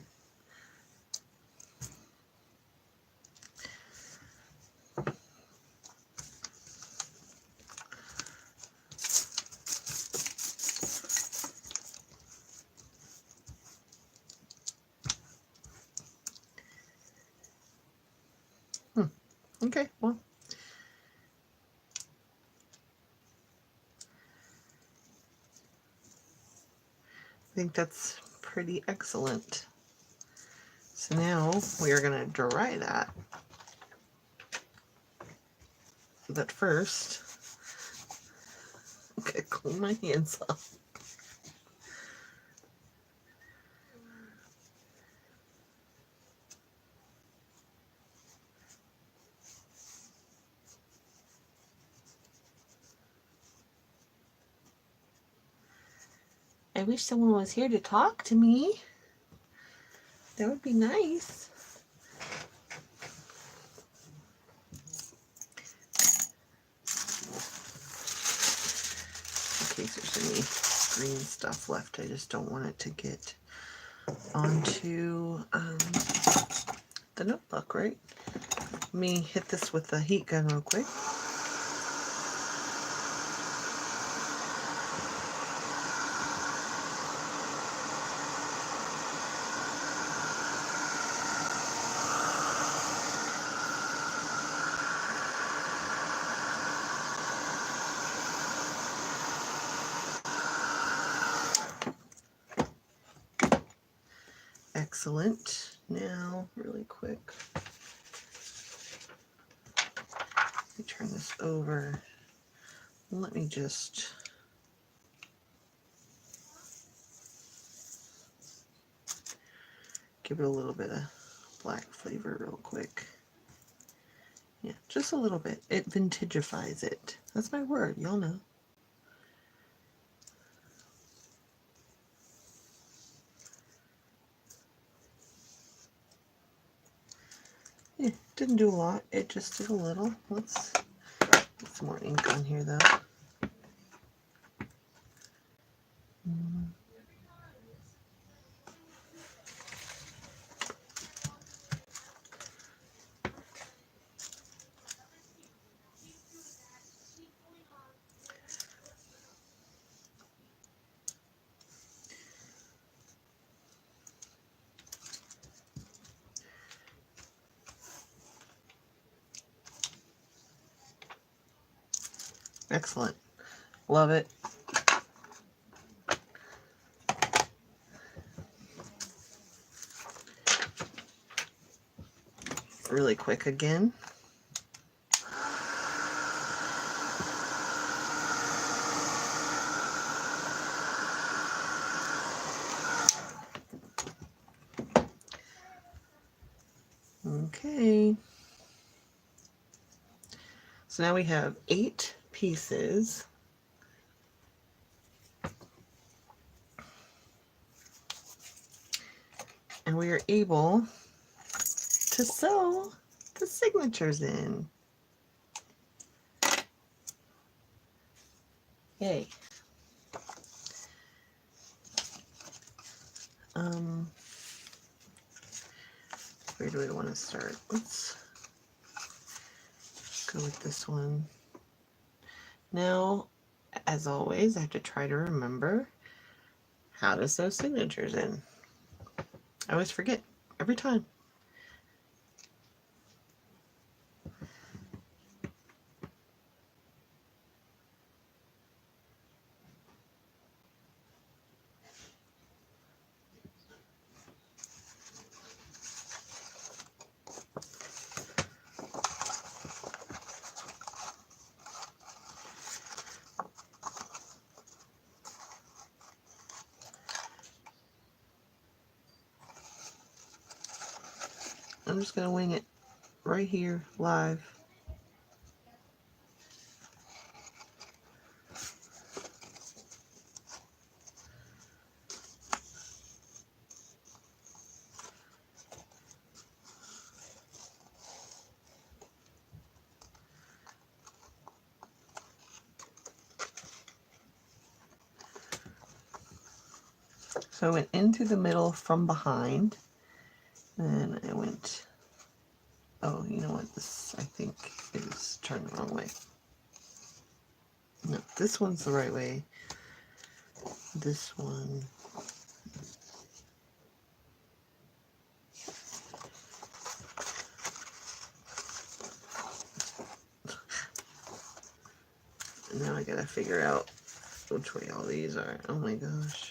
Okay, well. I think that's pretty excellent. So now we are going to dry that. But first, I'm going to clean my hands off. I wish someone was here to talk to me. That would be nice. In case there's any green stuff left, I just don't want it to get onto the notebook, right? Let me hit this with the heat gun real quick. Excellent. Now, really quick, turn this over. Let me just give it a little bit of black flavor real quick. Yeah, just a little bit. It vintagifies it. That's my word, y'all know. Yeah, didn't do a lot. It just did a little. Let's get some more ink on here though. Excellent. Love it. Really quick again. Okay. So now we have 8 pieces. And we are able to sew the signatures in. Yay. Where do we want to start? Let's go with this one. Now, as always, I have to try to remember how to sew signatures in. I always forget every time. I'm just going to wing it right here, live. So I went into the middle from behind, and I went, oh, you know what, this I think is turned the wrong way. No, this one's the right way. This one. And now I gotta figure out which way all these are. Oh my gosh.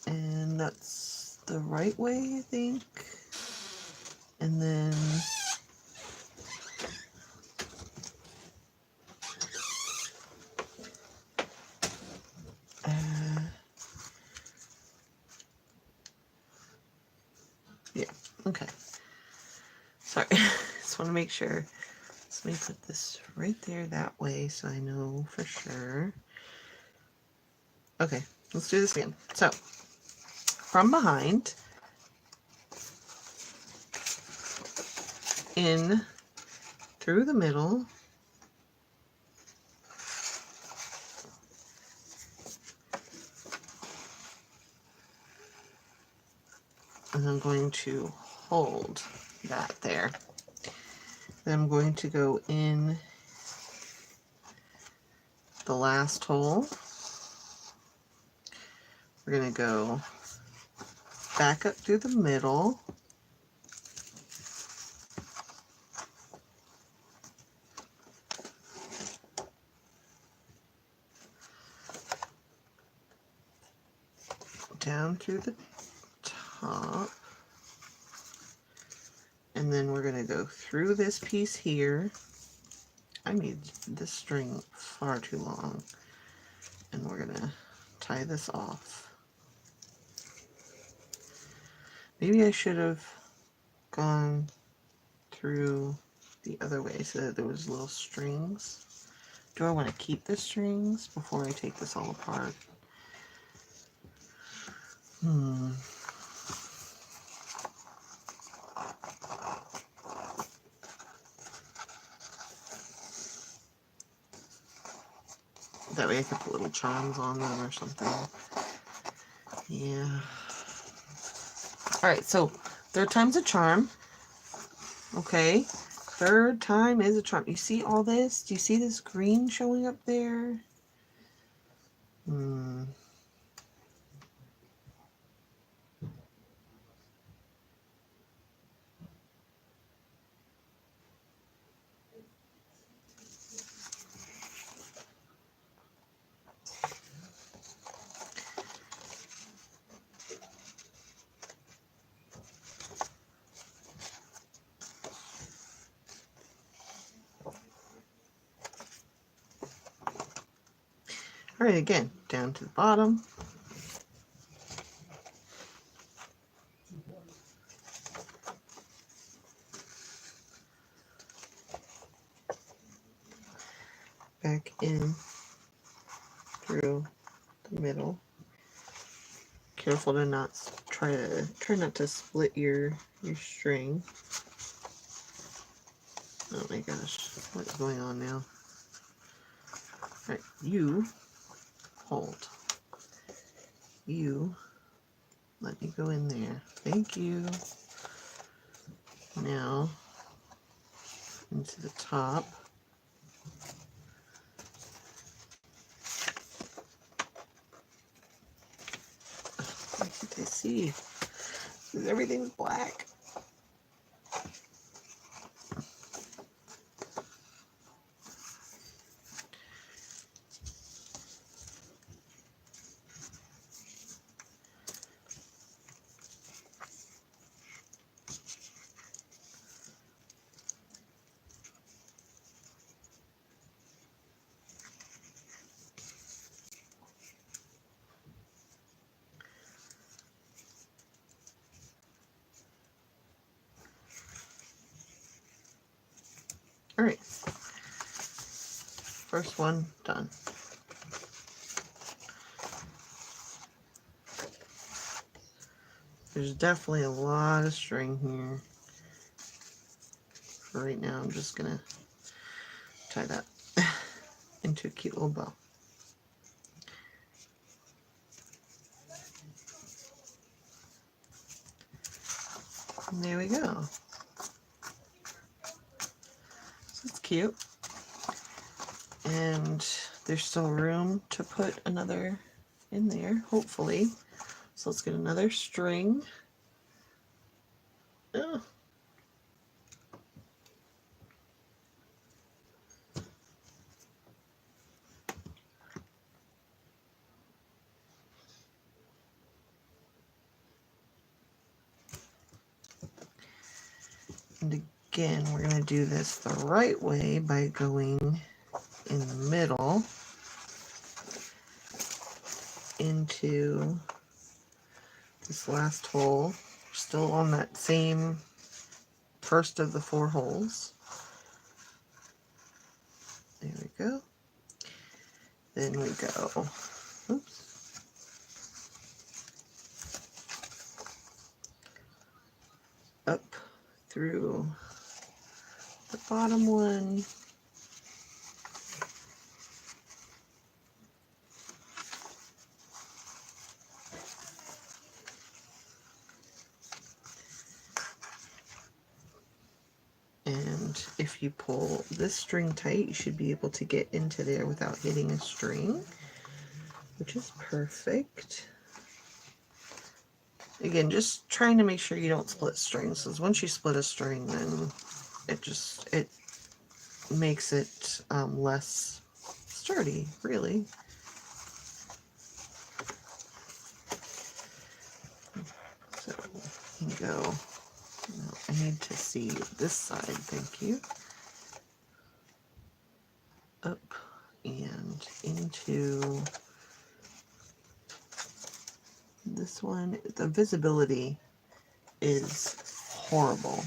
And that's the right way, I think. And then yeah, okay. Sorry, just want to make sure. So let me put this right there that way so I know for sure. Okay, let's do this again. So, from behind, in through the middle, and I'm going to hold that there. Then I'm going to go in the last hole. We're going to go back up through the middle. down through the top, and then we're going to go through this piece here. I made this string far too long, and we're going to tie this off. Maybe I should have gone through the other way so that there was little strings. Do I want to keep the strings before I take this all apart? That way I could put little charms on them or something. Yeah. Alright, so third time's a charm. Okay. Third time is a charm. You see all this? Do you see this green showing up there? Alright, again, down to the bottom. Back in through the middle. Careful to not try not to split your string. Oh my gosh, what's going on now? Alright, you hold. You let me go in there. Thank you. Now into the top. Why can't I see? Because everything's black. Alright. First one done. There's definitely a lot of string here. For right now, I'm just gonna tie that into a cute little bow. And there we go. So it's cute. And there's still room to put another in there, hopefully. So let's get another string. Oh. And again, we're going to do this the right way by going in the middle into this last hole. Still on that same first of the 4 holes. There we go. Then we go, oops, up through the bottom one. And if you pull this string tight, you should be able to get into there without hitting a string, which is perfect. Again, just trying to make sure you don't split strings, because once you split a string, then it makes it less sturdy, really. can go, no, I need to see this side, thank you. Up and into this one. The visibility is horrible.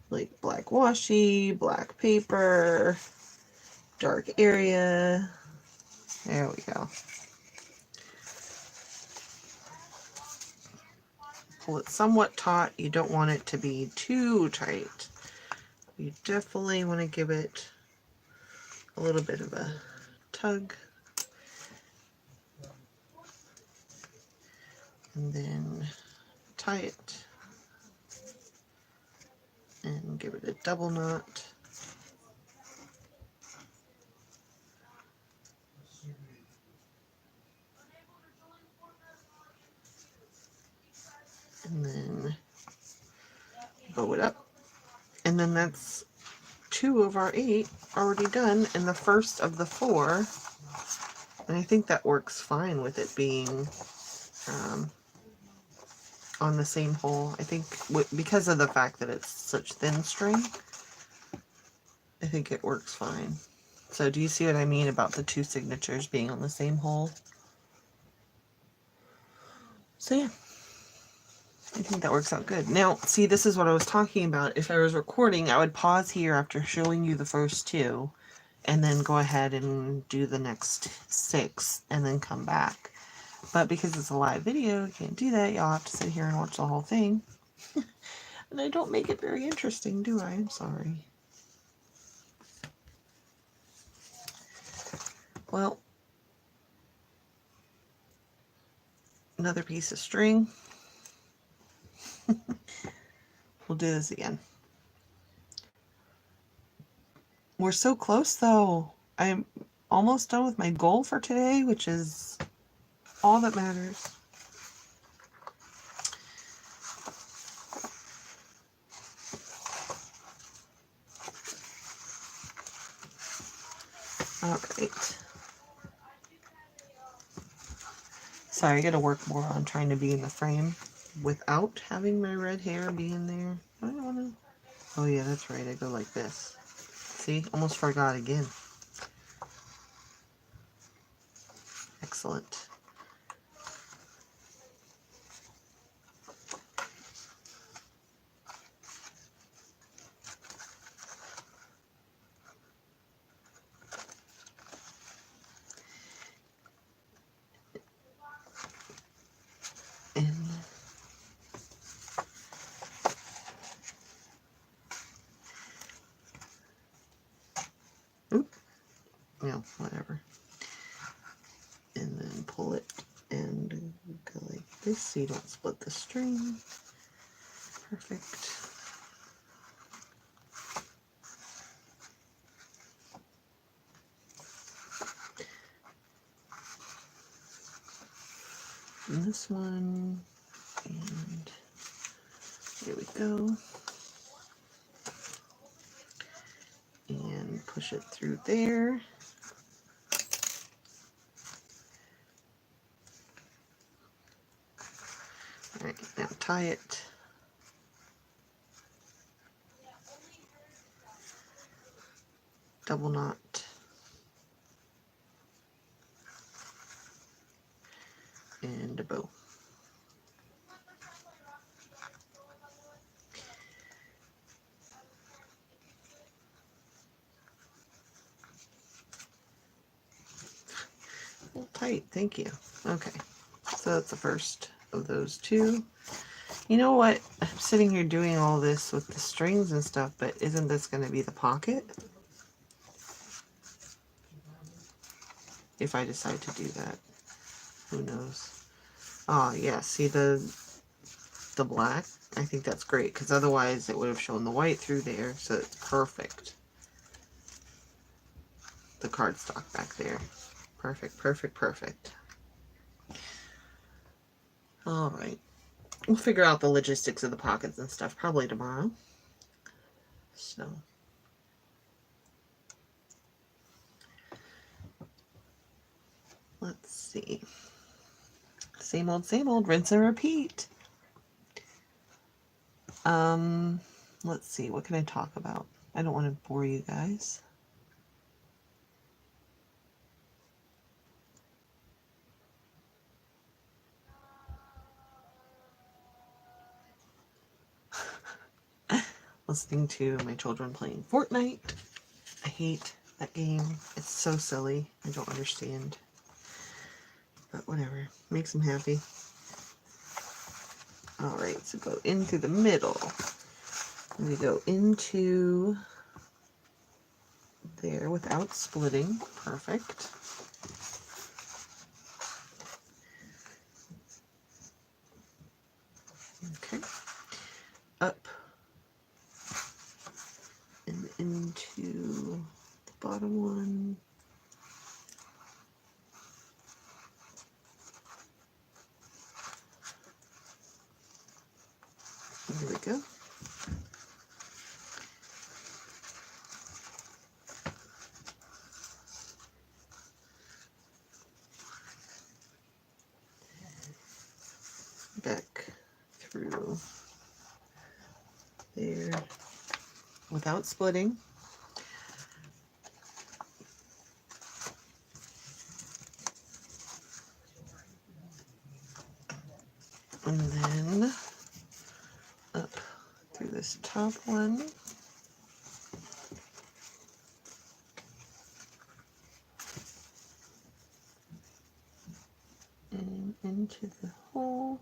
Like black washi, black paper, dark area. There we go. Pull it somewhat taut. You don't want it to be too tight. You definitely want to give it a little bit of a tug. And then tie it and give it a double knot. And then bow it up. And then that's 2 of our 8 already done, and the first of the 4. And I think that works fine with it being on the same hole. I think because of the fact that it's such thin string, I think it works fine. So do you see what I mean about the 2 signatures being on the same hole? So yeah, I think that works out good. Now, see, this is what I was talking about. If I was recording, I would pause here after showing you the first 2, and then go ahead and do the next 6, and then come back. But because it's a live video, you can't do that. Y'all have to sit here and watch the whole thing. And I don't make it very interesting, do I? I'm sorry. Well, another piece of string. We'll do this again. We're so close though. I'm almost done with my goal for today, which is all that matters. All right. Sorry, I gotta work more on trying to be in the frame without having my red hair be in there. I don't wanna... Oh yeah, that's right. I go like this. See, almost forgot again. Excellent. And oop, no, whatever. And then pull it and go like this so you don't split the string. Perfect. And this one, and here we go. And push it through there. All right, now tie it. Double knot. And a bow. Well, tight, thank you. Okay, so that's the first of those 2. You know what? I'm sitting here doing all this with the strings and stuff, but isn't this going to be the pocket? If I decide to do that. Who knows? Oh, yeah, see the black? I think that's great, because otherwise it would have shown the white through there, so it's perfect. The cardstock back there. Perfect, perfect, perfect. All right. We'll figure out the logistics of the pockets and stuff probably tomorrow. So. Let's see. Same old, rinse and repeat. Let's see, what can I talk about? I don't want to bore you guys. Listening to my children playing Fortnite. I hate that game. It's so silly. I don't understand. But whatever. Makes them happy. Alright, so go in through the middle. And we go into there without splitting. Perfect. Okay. Up and into the bottom one. There we go. Back through there without splitting. And then up through this top one. And into the hole.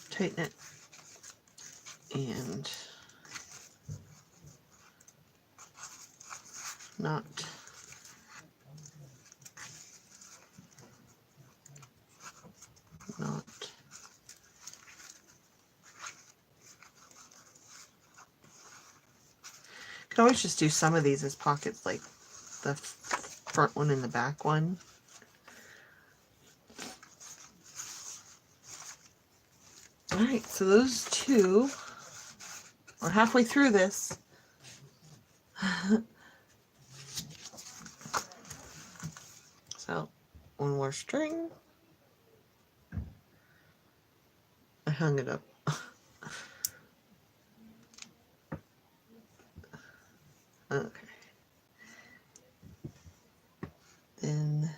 Tighten it and not could always just do some of these as pockets, like the front one and the back one. Alright, so those two are halfway through this. So, one more string. I hung it up. Okay. Then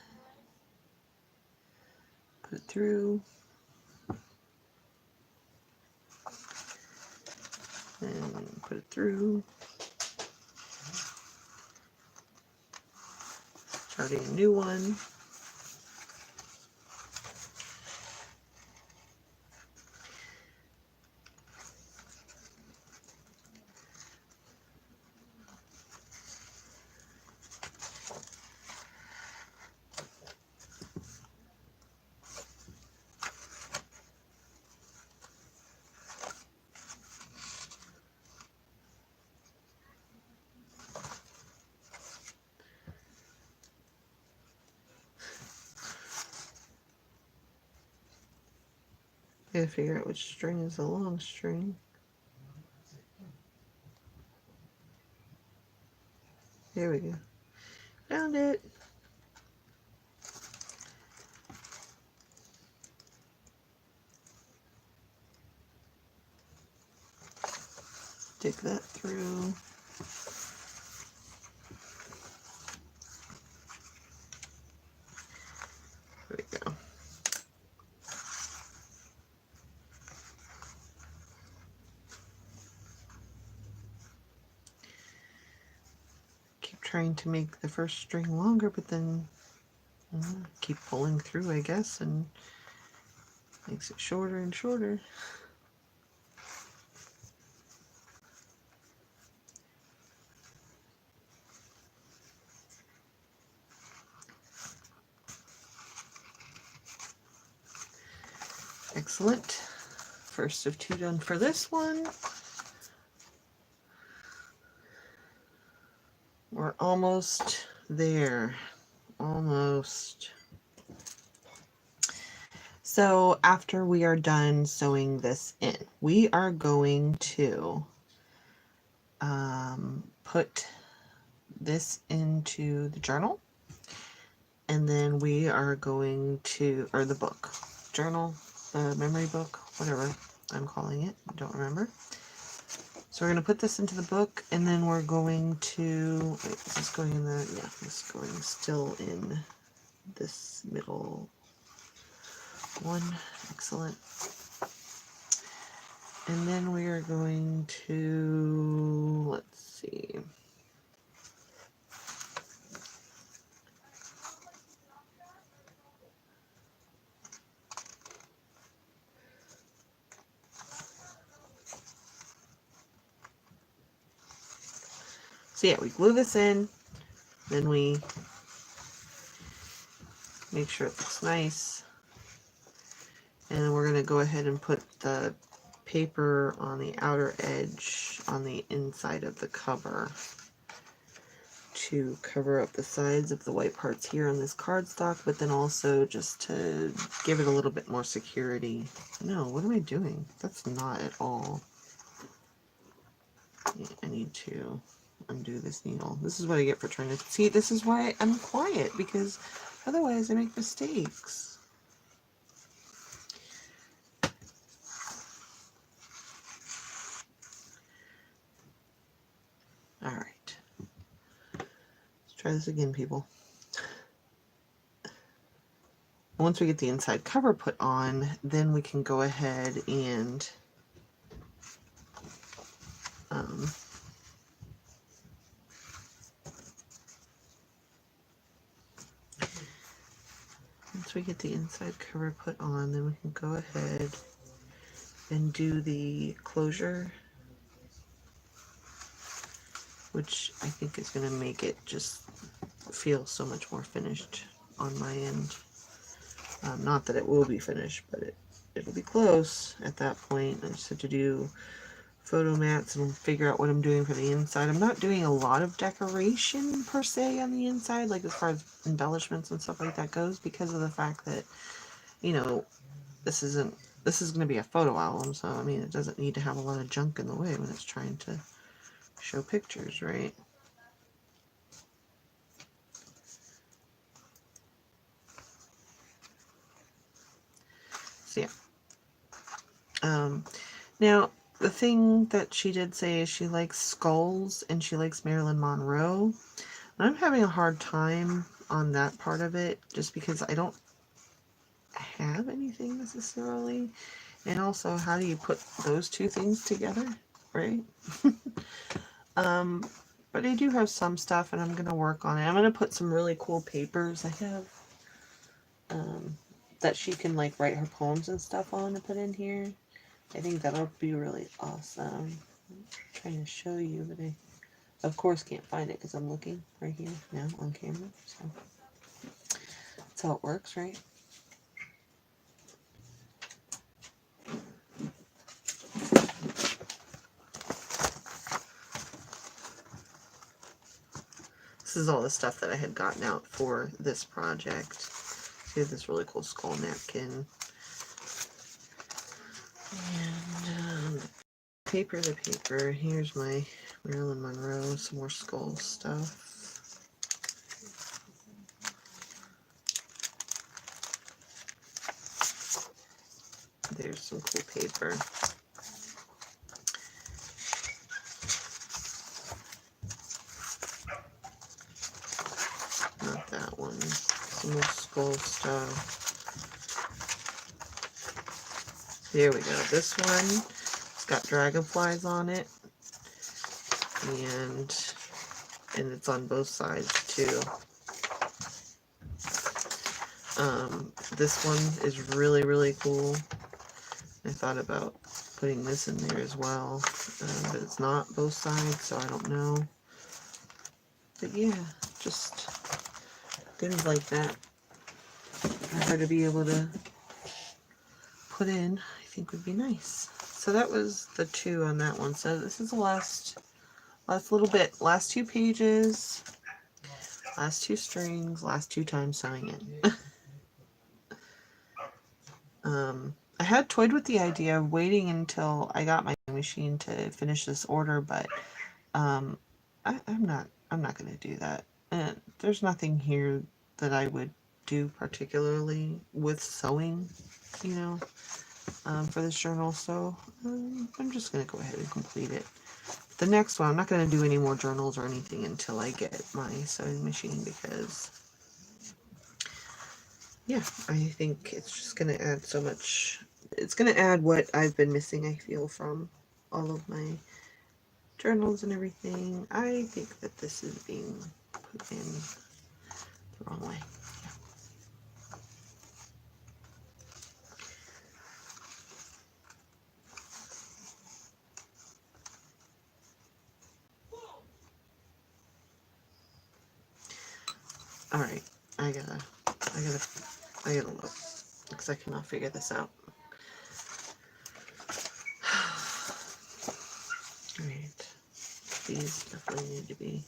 put it through. And put it through. Starting a new one. Gotta figure out which string is the long string. There we go. Found it. Stick that through. There we go. Keep trying to make the first string longer, but then keep pulling through, I guess, and makes it shorter and shorter. Excellent. First of two done for this one. We're almost there. Almost. So after we are done sewing this in, we are going to put this into the journal, and then we are going to, or the book, journal, the memory book, whatever I'm calling it, I don't remember. So we're going to put this into the book, and then we're going to, wait, is this going in the, yeah, this is going still in this middle one. Excellent. And then we are going to, let's see. So yeah, we glue this in, then we make sure it looks nice. And then we're going to go ahead and put the paper on the outer edge on the inside of the cover to cover up the sides of the white parts here on this cardstock, but then also just to give it a little bit more security. No, what am I doing? That's not at all. I need to undo this needle. This is what I get for trying to see. This is why I'm quiet, because otherwise I make mistakes. All right, let's try this again, people. Once we get the inside cover put on, then we can go ahead and once we get the inside cover put on, then we can go ahead and do the closure, which I think is going to make it just feel so much more finished on my end. Not that it will be finished, but it'll be close at that point. I just have to do photo mats and figure out what I'm doing for the inside. I'm not doing a lot of decoration per se on the inside, like as far as embellishments and stuff like that goes, because of the fact that, you know, this is going to be a photo album, so I mean, it doesn't need to have a lot of junk in the way when it's trying to show pictures, right? So yeah. Now, the thing that she did say is she likes skulls and she likes Marilyn Monroe. I'm having a hard time on that part of it just because I don't have anything necessarily. And also, how do you put those two things together, right? But I do have some stuff and I'm going to work on it. I'm going to put some really cool papers I have that she can like write her poems and stuff on to put in here. I think that'll be really awesome. I'm trying to show you, but I, of course, can't find it because I'm looking right here now on camera. So that's how it works, right? This is all the stuff that I had gotten out for this project. We have this really cool skull napkin. And the paper. Here's my Marilyn Monroe, some more skull stuff. There's some cool paper. Not that one. Some more skull stuff. There we go. This one, it's got dragonflies on it, and it's on both sides too. This one is really, really cool. I thought about putting this in there as well, but it's not both sides, so I don't know. But yeah, just things like that for her to be able to put in, I think would be nice. So that was the 2 on that one. So this is the last Last little bit, last 2 pages, last 2 strings, last 2 times sewing it. I had toyed with the idea of waiting until I got my machine to finish this order, but I'm not going to do that. And there's nothing here that I would do particularly with sewing, you know, for this journal. So I'm just going to go ahead and complete it. The next one, I'm not going to do any more journals or anything until I get my sewing machine, because yeah, I think it's just going to add so much. It's going to add what I've been missing, I feel, from all of my journals and everything. I think that this is being put in the wrong way. All right, I gotta look, because I cannot figure this out. All right, these definitely need to be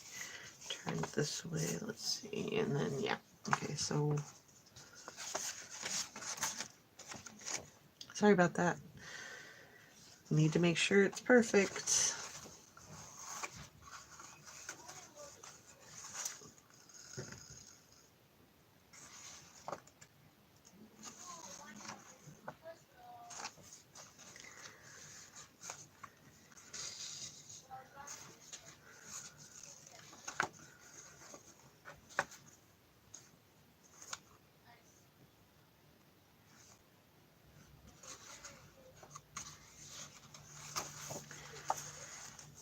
turned this way. Let's see, and then yeah, okay. So sorry about that. Need to make sure it's perfect.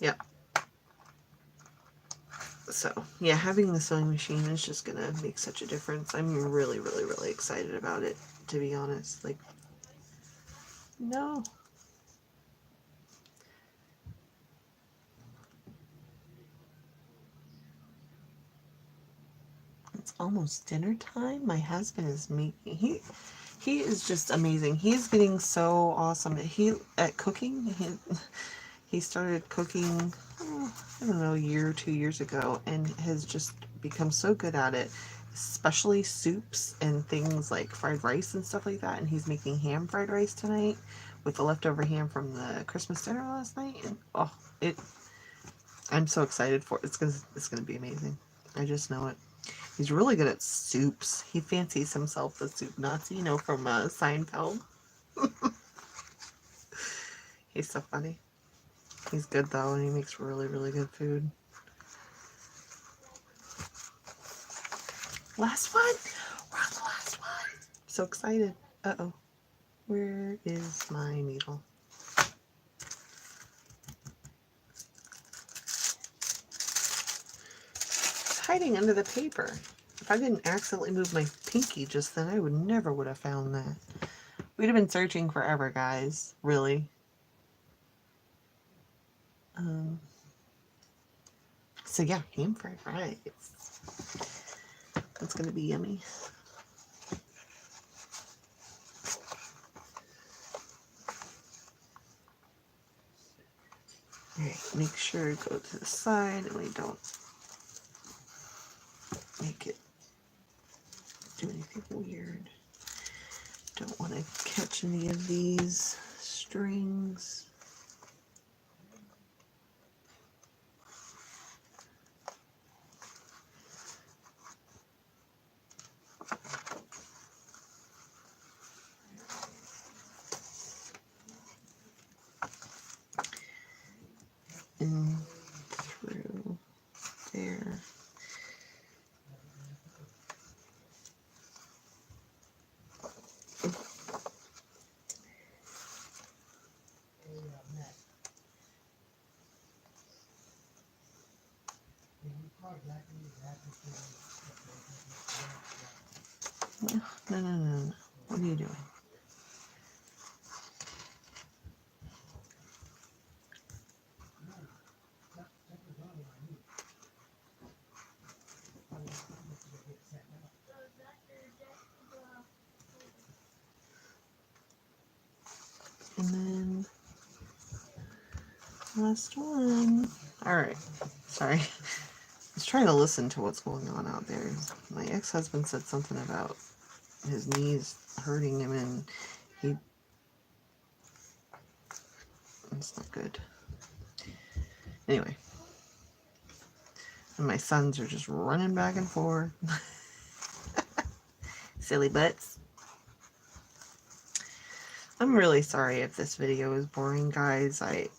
Yep. So yeah, having the sewing machine is just gonna make such a difference. I'm really, really, really excited about it, to be honest. Like, no. It's almost dinner time. My husband is making, he is just amazing. He's getting so awesome at cooking. He started cooking, I don't know, a year or 2 years ago, and has just become so good at it, especially soups and things like fried rice and stuff like that. And he's making ham fried rice tonight with the leftover ham from the Christmas dinner last night. And oh, I'm so excited for it. It's gonna be amazing. I just know it. He's really good at soups. He fancies himself the soup Nazi, you know, from Seinfeld. He's so funny. He's good though, and he makes really, really good food. Last one! We're on the last one! So excited. Uh-oh. Where is my needle? It's hiding under the paper. If I didn't accidentally move my pinky just then, I never would have found that. We'd have been searching forever, guys. Really. So yeah, ham fried rice. That's gonna be yummy. Alright, make sure to go to the side and we don't make it do anything weird. Don't want to catch any of these strings. And through there. No. What are you doing? And then last one. Alright. Sorry. I was trying to listen to what's going on out there. My ex-husband said something about his knees hurting him, and it's not good. Anyway. And my sons are just running back and forth. Silly butts. I'm really sorry if this video is boring, guys. I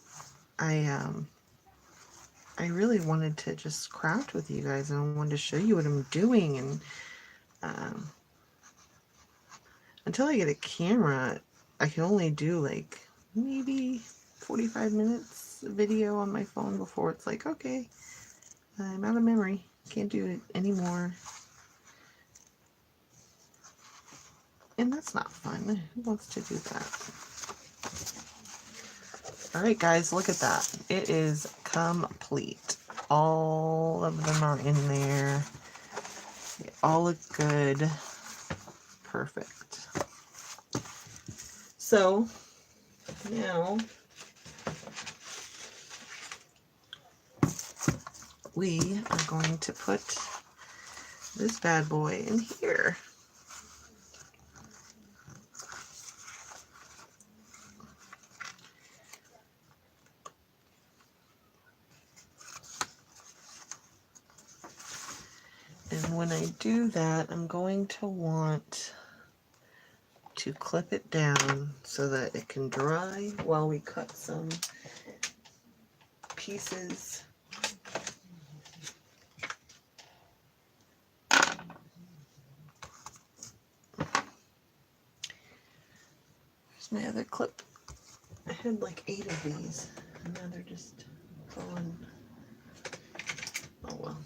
really wanted to just craft with you guys, and I wanted to show you what I'm doing, and until I get a camera, I can only do like maybe 45 minutes video on my phone before it's like, okay, I'm out of memory, can't do it anymore. And that's not fun. Who wants to do that? Alright guys, look at that. It is complete. All of them are in there. They all look good. Perfect. So, now we are going to put this bad boy in here. And when I do that, I'm going to want to clip it down so that it can dry while we cut some pieces. Here's my other clip. I had like 8 of these, and now they're just gone. Oh well.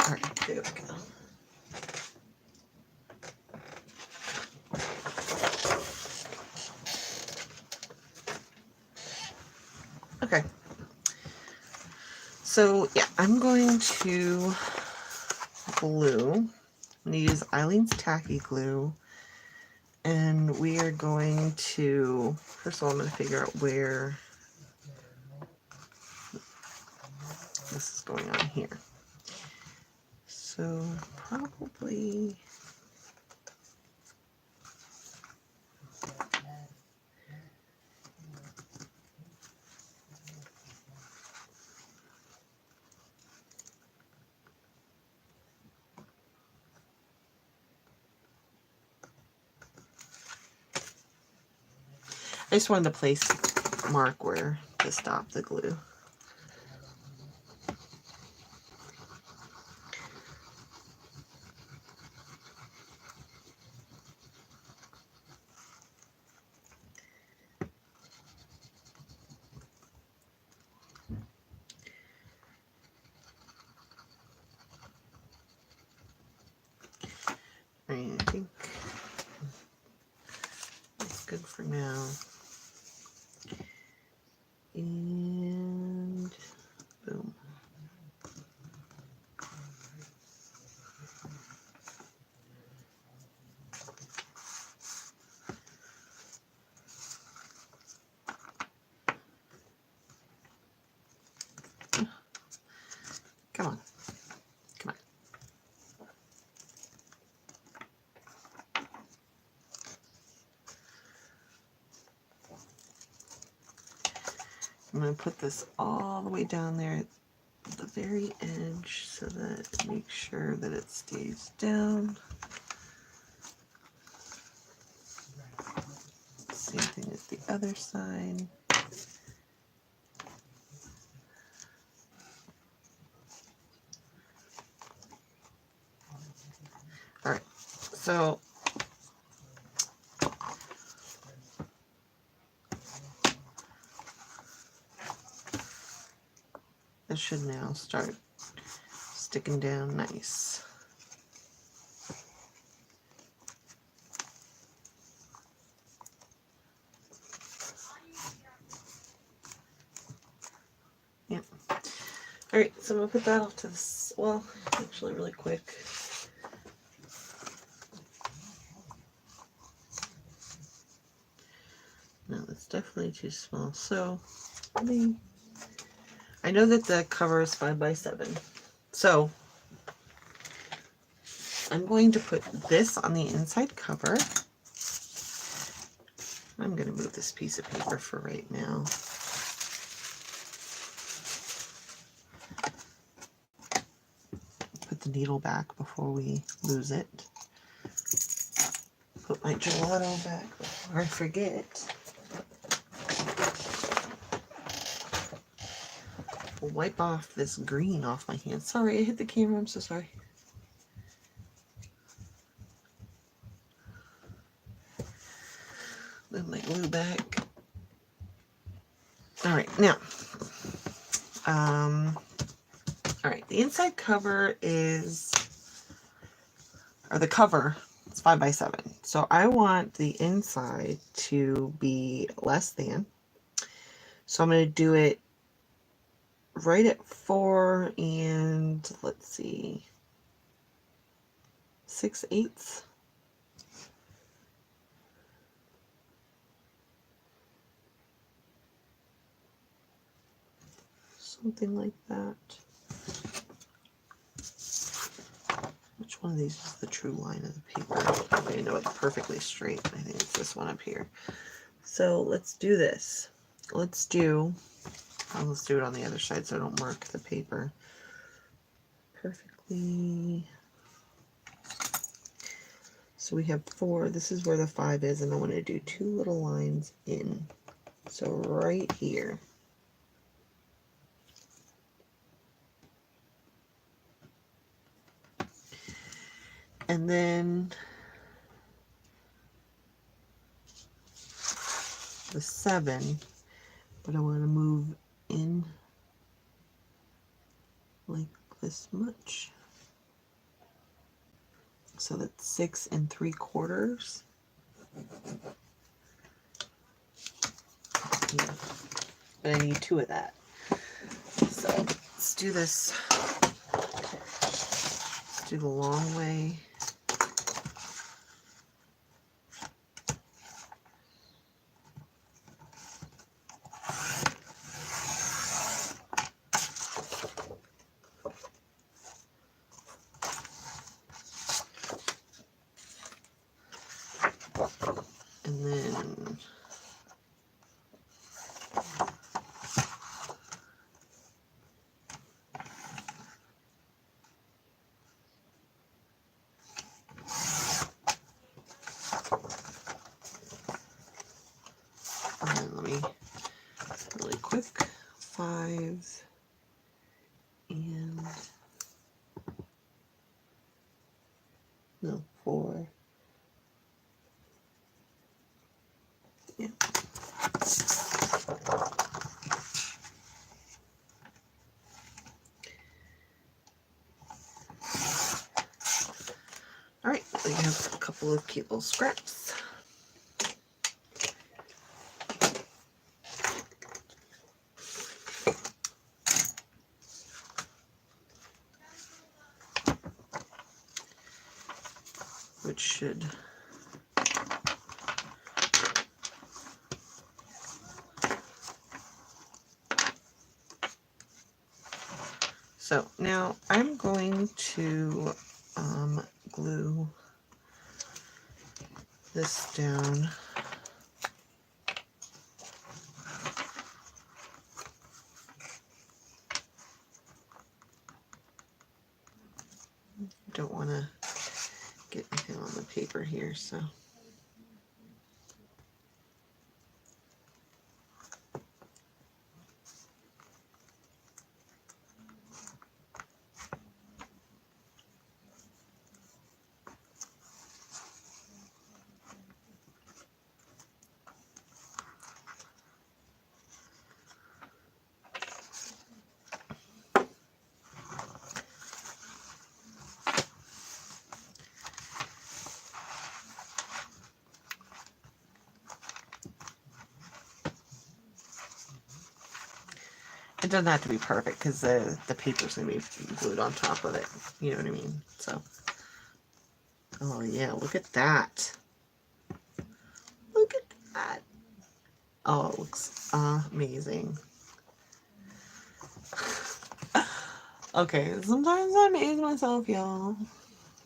Alright, there we go. Okay. So, yeah, I'm going to glue. I'm going to use Eileen's Tacky Glue. And we are going to, first of all, I'm going to figure out where this is going on here. So, probably... I just wanted to place mark where to stop the glue. I think it's good for now. And boom. Come on. Come on. I'm going to put this all the way down there at the very edge so that make sure that it stays down. Same thing as the other side. Alright, so this should now start sticking down nice. Alright, so I'm going to put that off to this, well, actually really quick. No, that's definitely too small. So, I know that the cover is 5x7. So, I'm going to put this on the inside cover. I'm going to move this piece of paper for right now. Put the needle back before we lose it. Put my gelato back before I forget. Wipe off this green off my hand. Sorry, I hit the camera. I'm so sorry. Move my glue back. All right, now, all right, the inside cover is, or the cover, it's 5x7. So I want the inside to be less than. So I'm going to do it right at 4 and, let's see, 6/8. Something like that. Which one of these is the true line of the paper? I know it's perfectly straight. I think it's this one up here. So let's do this. Let's do it on the other side so I don't mark the paper perfectly. So we have 4. This is where the 5 is, and I want to do 2 little lines in. So right here. And then the 7, but I want to move in like this much. So that's 6 3/4. Yeah. But I need 2 of that. So let's do this. Let's do the long way. And then let me really quick, 5 and no 4. Yeah. All right, we have a couple of cute little scraps. Which should so now I'm going to glue this down. Don't want to get anything on the paper here, so. it doesn't have to be perfect because the paper's going to be glued on top of it. You know what I mean? So, oh yeah, look at that. Look at that. Oh, it looks amazing. Okay, sometimes I amaze myself, y'all.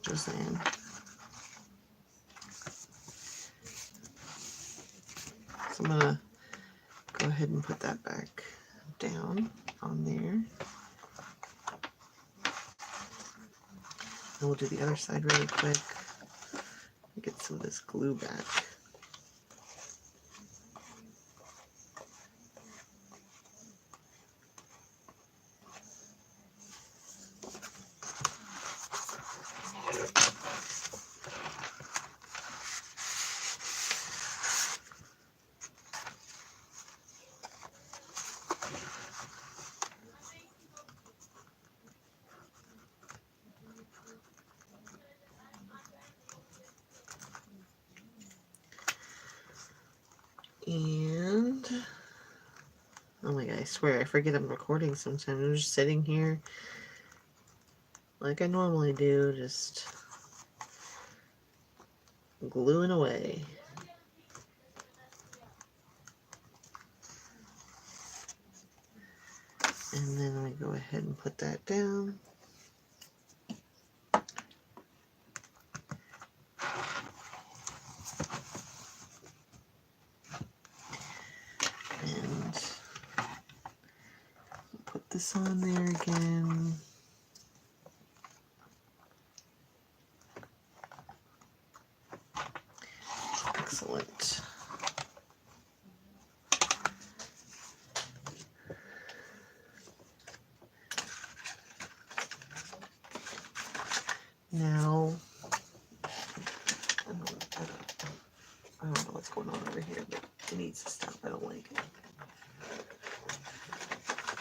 Just saying. So I'm gonna go ahead and put that back down on there. And we'll do the other side really quick. Get some of this glue back. And oh my god, I swear I forget I'm recording sometimes. I'm just sitting here like I normally do, just gluing away. And then I go ahead and put that down. And put this on there again. Excellent. Now, I don't know what's going on over here, but it needs to stop. I don't like it.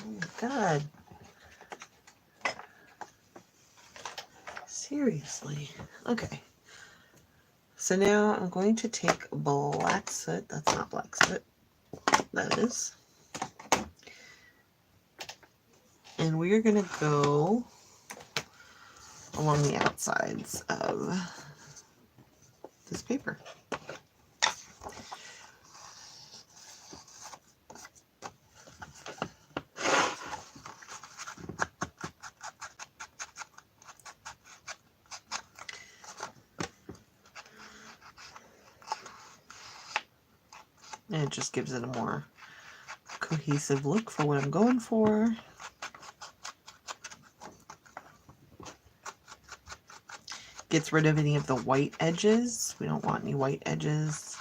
Oh my god. Seriously. Okay. So now I'm going to take black soot. That's not black soot. That is. And we are going to go along the outsides of this paper. And it just gives it a more cohesive look for what I'm going for. Gets rid of any of the white edges. We don't want any white edges.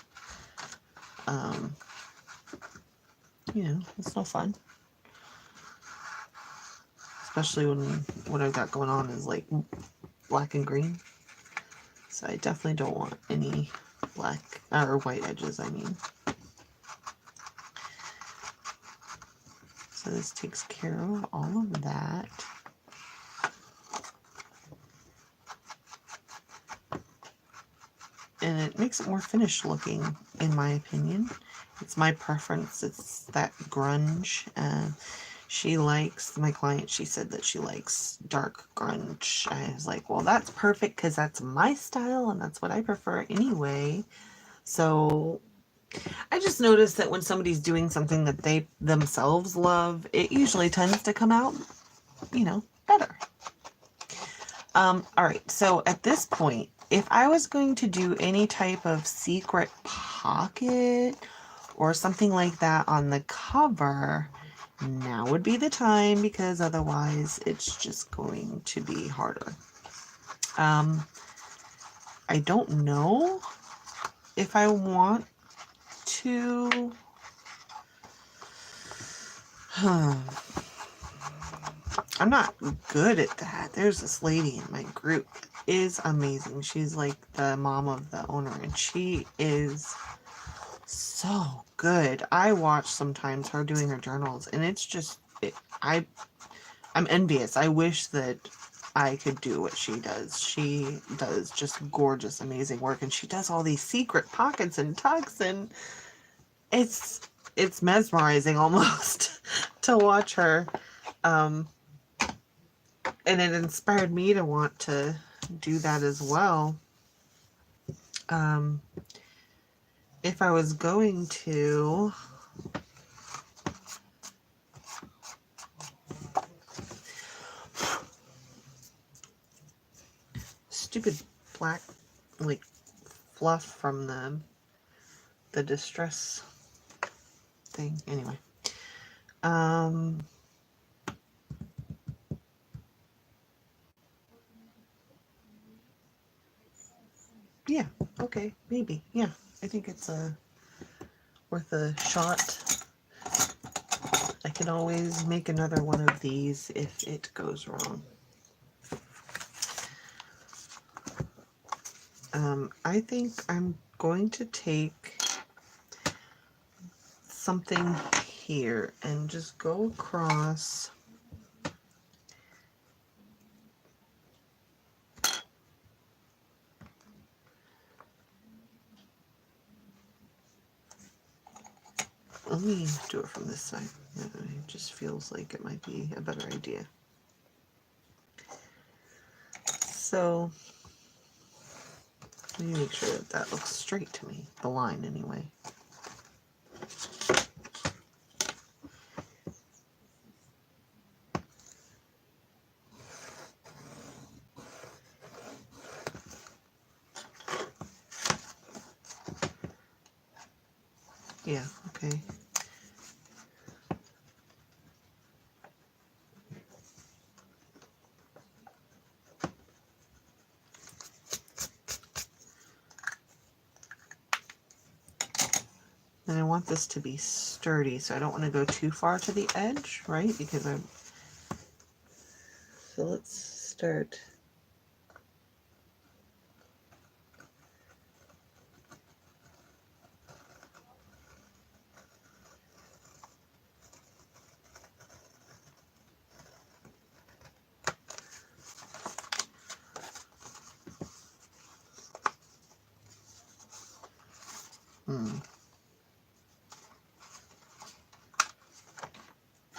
You know, it's no fun. Especially when what I've got going on is like black and green. So I definitely don't want any black or white edges, I mean. So this takes care of all of that. And it makes it more finished looking, in my opinion. It's my preference. It's that grunge. She likes, my client, she said that she likes dark grunge. I was like, well, that's perfect because that's my style and that's what I prefer anyway. So I just noticed that when somebody's doing something that they themselves love, it usually tends to come out, you know, better. All right, so at this point, if I was going to do any type of secret pocket or something like that on the cover, now would be the time, because otherwise it's just going to be harder. I don't know if I want to. I'm not good at that. There's this lady in my group that is amazing. She's like the mom of the owner, and she is so good. I watch sometimes her doing her journals, and it's just, I'm envious. I wish that I could do what she does. She does just gorgeous, amazing work, and she does all these secret pockets and tucks, and it's it's mesmerizing almost to watch her. And it inspired me to want to do that as well. If I was going to, stupid black like fluff from the distress thing. Anyway, yeah, okay, maybe, yeah, I think it's worth a shot. I can always make another one of these if it goes wrong. I think I'm going to take something here and just go across let me do it from this side. It just feels like it might be a better idea. So let me make sure that that looks straight to me, the line anyway. Yeah, okay. And I want this to be sturdy, so I don't want to go too far to the edge, right? Because I'm... So let's start...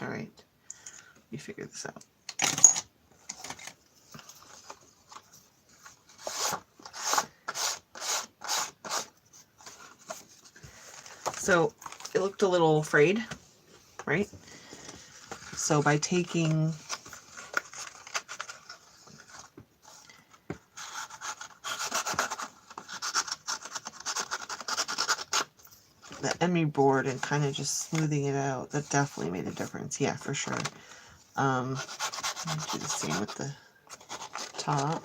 All right, you figure this out. So it looked a little frayed, right? So by taking the Emi board and kind of just smoothing it out, that definitely made a difference. Yeah, for sure. Do the same with the top.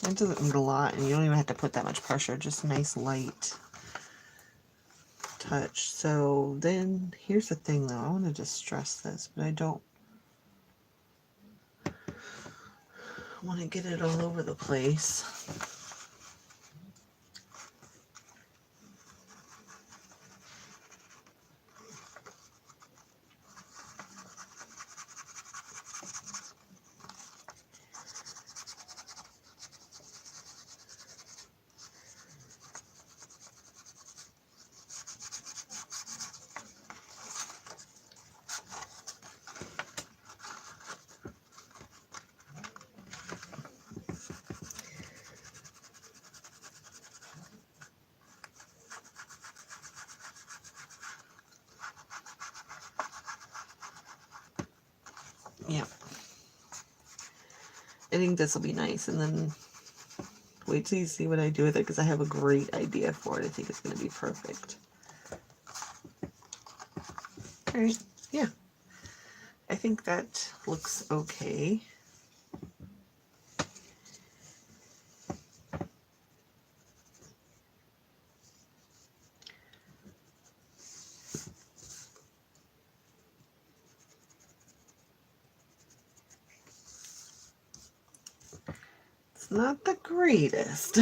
It doesn't need a lot, and you don't even have to put that much pressure, just a nice light touch. So then here's the thing though, I want to distress this, but I don't want to get it all over the place. Yeah. I think this will be nice, and then wait till you see what I do with it, because I have a great idea for it. I think it's going to be perfect. Alright, yeah. I think that looks okay. It's not the greatest.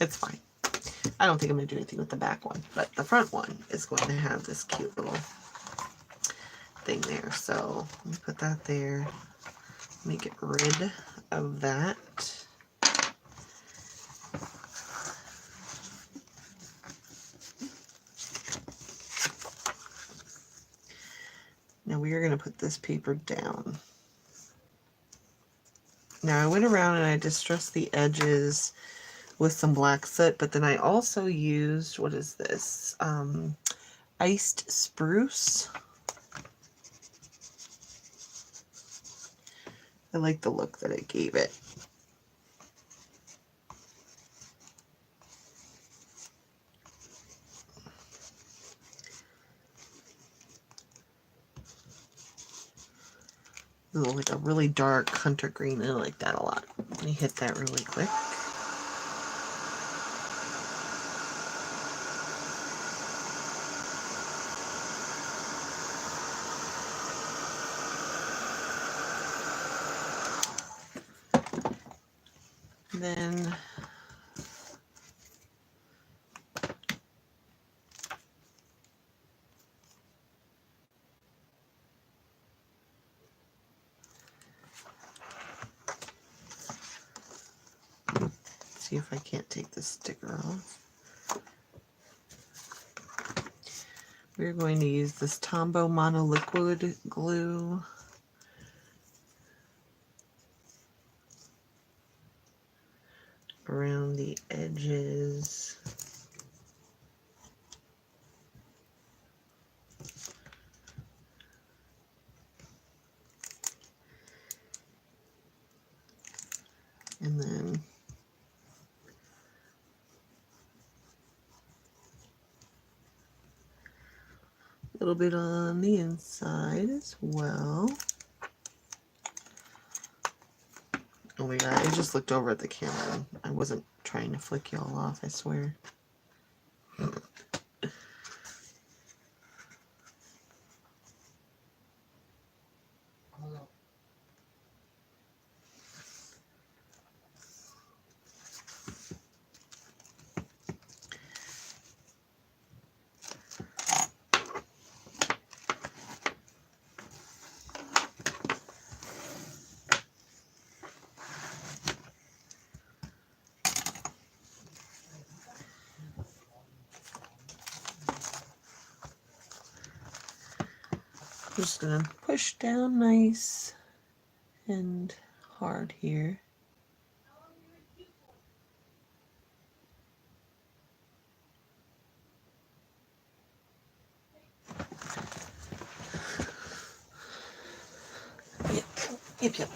It's fine. I don't think I'm going to do anything with the back one, but the front one is going to have this cute little thing there. So let me put that there. Let me get rid of that. Now we are going to put this paper down. Now I went around and I distressed the edges with some black soot, but then I also used, what is this? Iced spruce. I like the look that it gave it. Ooh, like a really dark hunter green. I like that a lot. Let me hit that really quick. Then see if I can't take this sticker off. We're going to use this Tombow monoliquid glue. Around the edges. And then a little bit on the inside as well. Oh my god, I just looked over at the camera. I wasn't trying to flick y'all off, I swear. I'm just gonna push down nice and hard here. Yep.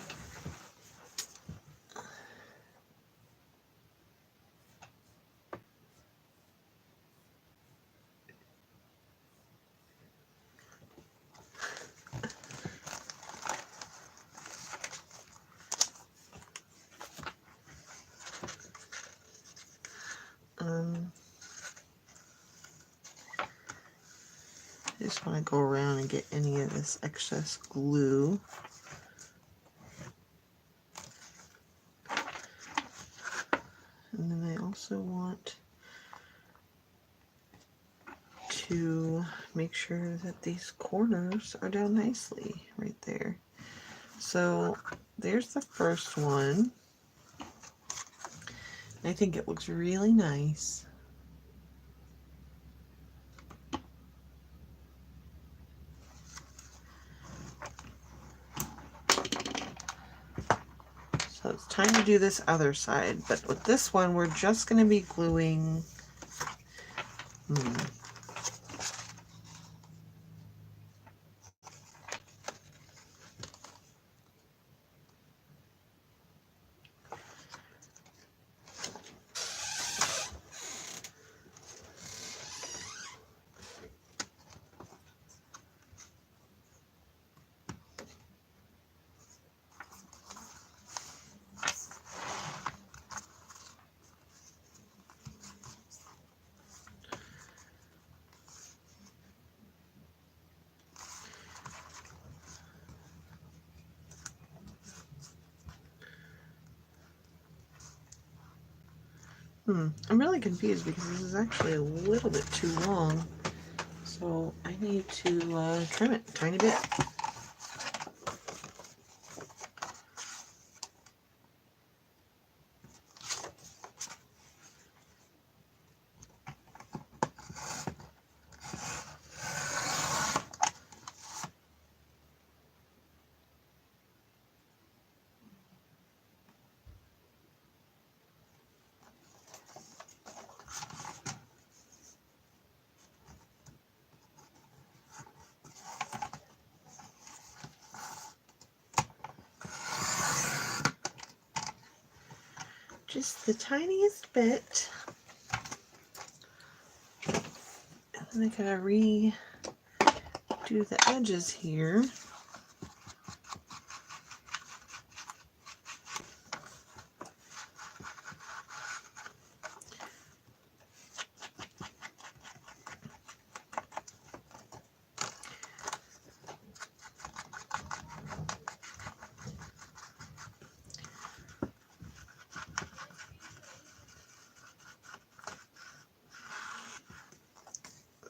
I just want to go around and get any of this excess glue. And then I also want to make sure that these corners are down nicely right there. So there's the first one. I think it looks really nice. So it's time to do this other side, but with this one we're just going to be gluing I'm really confused because this is actually a little bit too long. So I need to trim it a tiny bit. Just the tiniest bit. And then I gotta redo the edges here.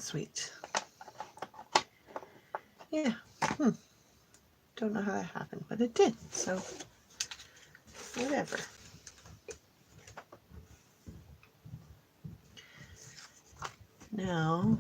Sweet. Yeah. Don't know how that happened, but it did. So, whatever. Now,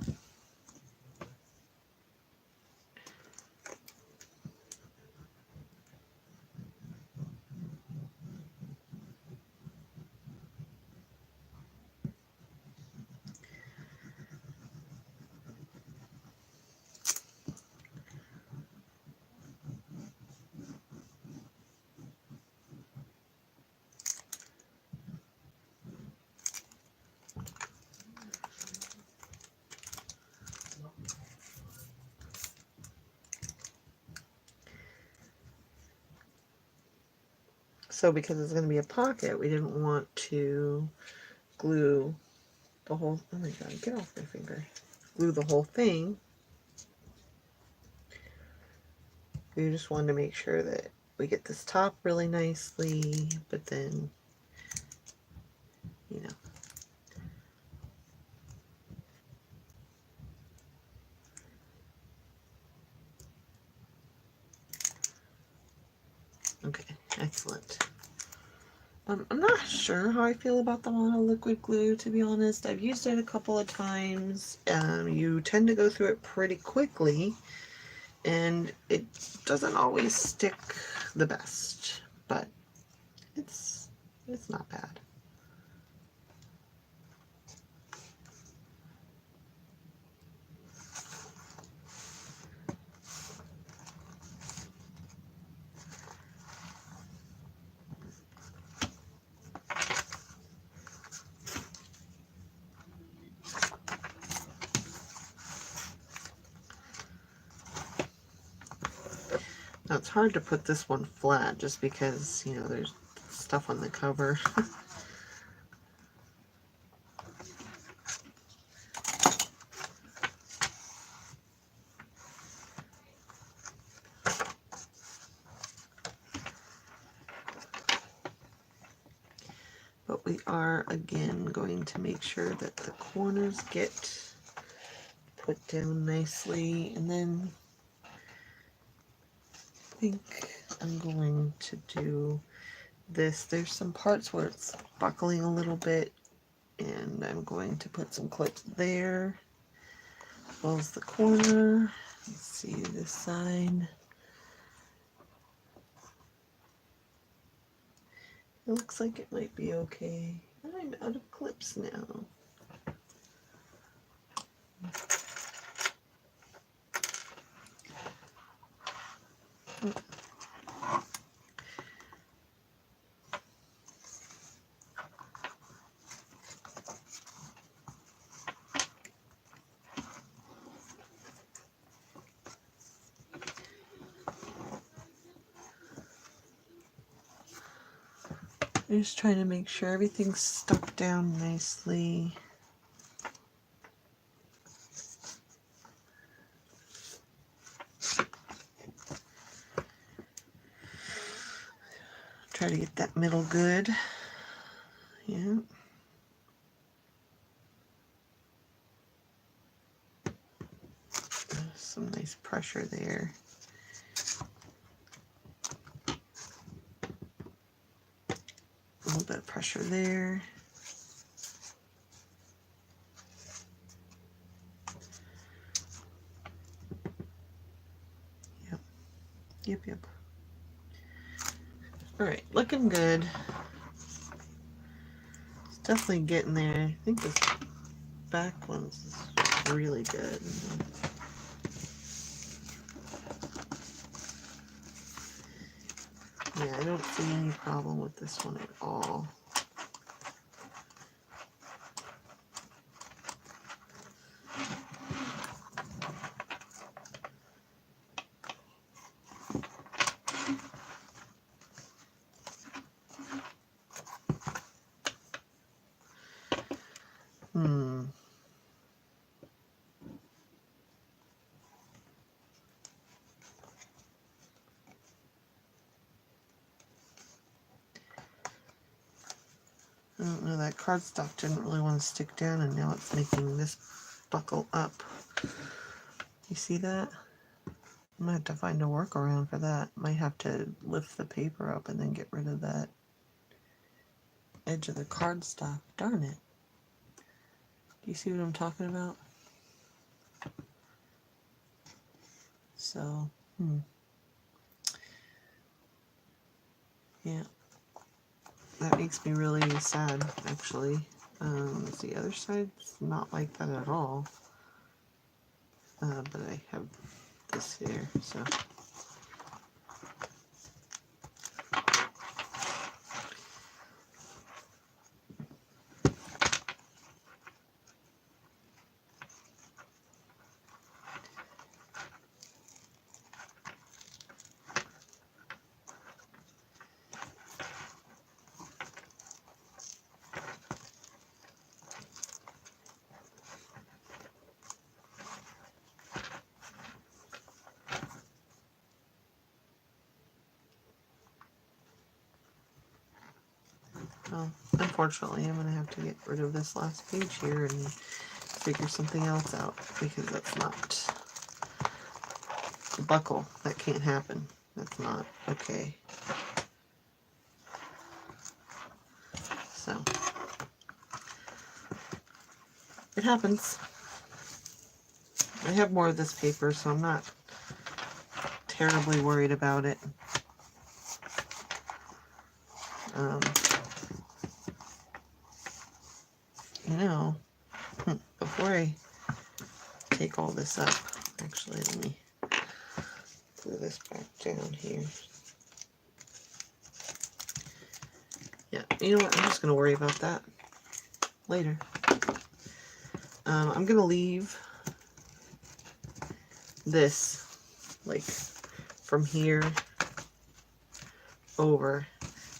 so because it's going to be a pocket, we didn't want to glue the whole, oh my god, get off my finger. Glue the whole thing. We just wanted to make sure that we get this top really nicely, but then, you know. Okay, excellent. I'm not sure how I feel about the mono liquid glue, to be honest. I've used it a couple of times. You tend to go through it pretty quickly, and it doesn't always stick the best, but it's not bad. Now it's hard to put this one flat just because, you know, there's stuff on the cover. But we are, again, going to make sure that the corners get put down nicely. And then I think I'm going to do this. There's some parts where it's buckling a little bit, and I'm going to put some clips there, as well as the corner. Let's see this side. It looks like it might be okay. I'm out of clips now. I'm just trying to make sure everything's stuck down nicely. Try to get that middle good. Yeah. some nice pressure there. A little bit of pressure there. Yep. All right, looking good. It's definitely getting there. I think this back one's is really good. Yeah, I don't see any problem with this one at all. I don't know, that cardstock didn't really want to stick down, and now it's making this buckle up. You see that? I might have to find a workaround for that. Might have to lift the paper up and then get rid of that edge of the cardstock. Darn it. Do you see what I'm talking about? So, yeah. That makes me really sad, actually. The other side's not like that at all. But I have this here, so. Well, unfortunately, I'm going to have to get rid of this last page here and figure something else out, because that's not a buckle. That can't happen. That's not okay. So, it happens. I have more of this paper, so I'm not terribly worried about it. You know, before I take all this up, actually, let me put this back down here. Yeah, you know what? I'm just going to worry about that later. I'm going to leave this, like, from here over.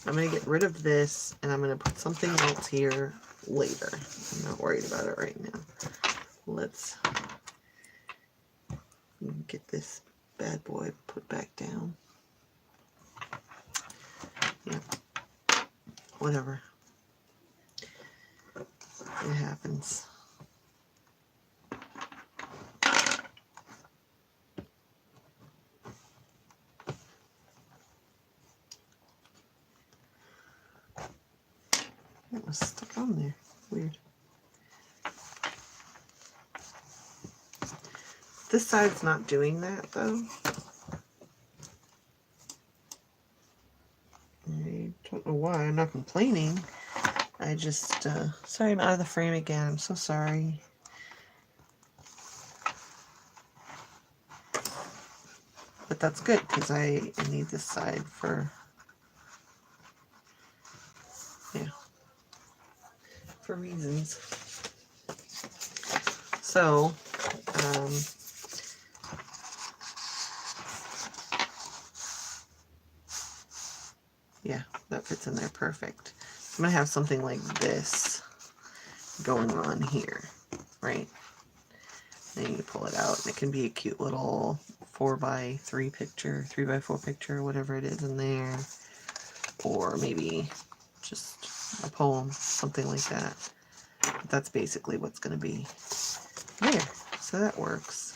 I'm going to get rid of this, and I'm going to put something else here later. I'm not worried about it right now. Let's get this bad boy put back down. Yeah. Whatever. It happens. That was stuck on there. Weird. This side's not doing that, though. I don't know why. I'm not complaining. I just, sorry I'm out of the frame again. I'm so sorry. But that's good, because I need this side for, yeah, for reasons. So, yeah, that fits in there perfect. I'm going to have something like this going on here, right? Then you pull it out, and it can be a cute little 4x3 picture, 3x4 picture, whatever it is in there. Or maybe just a poem, something like that. But that's basically what's going to be there. So that works.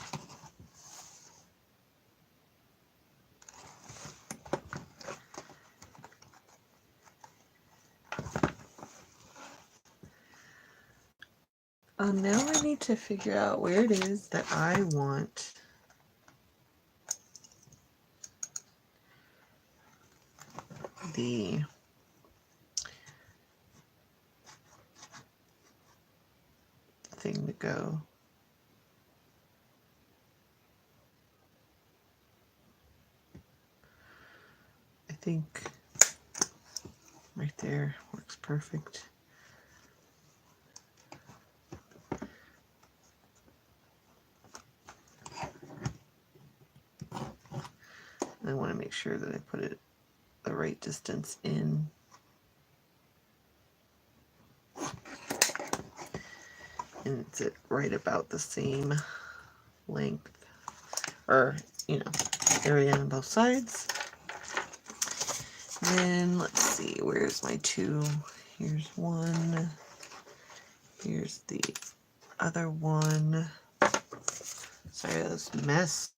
Now I need to figure out where it is that I want the thing to go. I think right there works perfect. I want to make sure that I put it the right distance in. And it's at right about the same length, or, you know, area on both sides. Then let's see, where's my two? Here's one. Here's the other one. Sorry, that's a mess.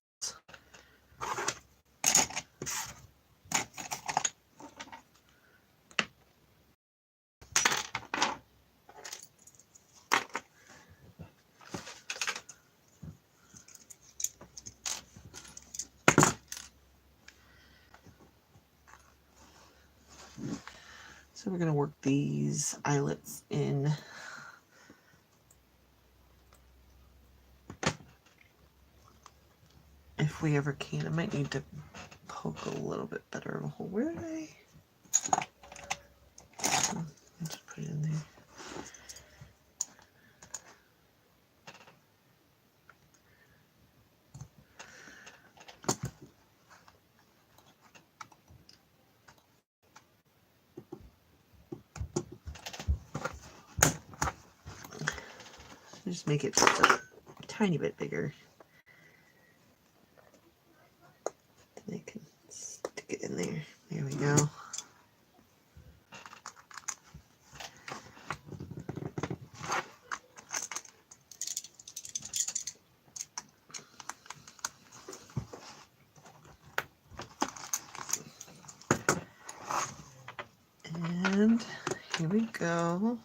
So we're going to work these eyelets in. If we ever can. I might need to poke a little bit better of a hole. Where are they? I'll just put it in there. Just make it just a tiny bit bigger. Then I can stick it in there. There we go. And here we go.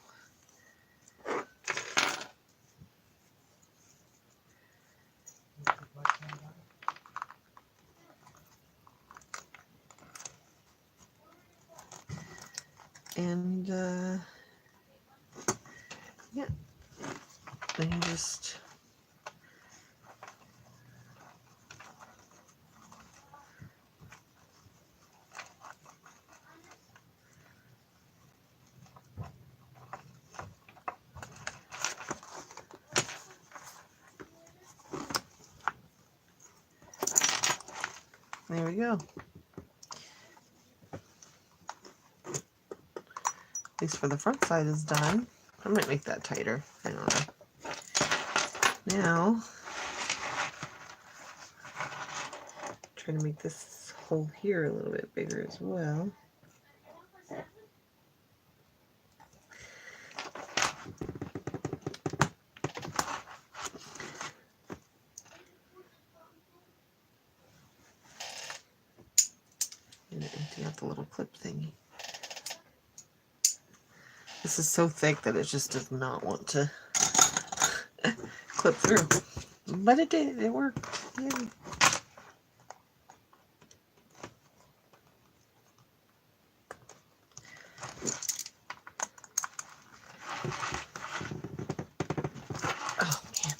And yeah, then you just there we go. At least for the front side is done. I might make that tighter. Hang on. Now, try to make this hole here a little bit bigger as well. And empty out the little clip thingy. This is so thick that it just does not want to clip through. But it did. It worked. Yay. Oh, man.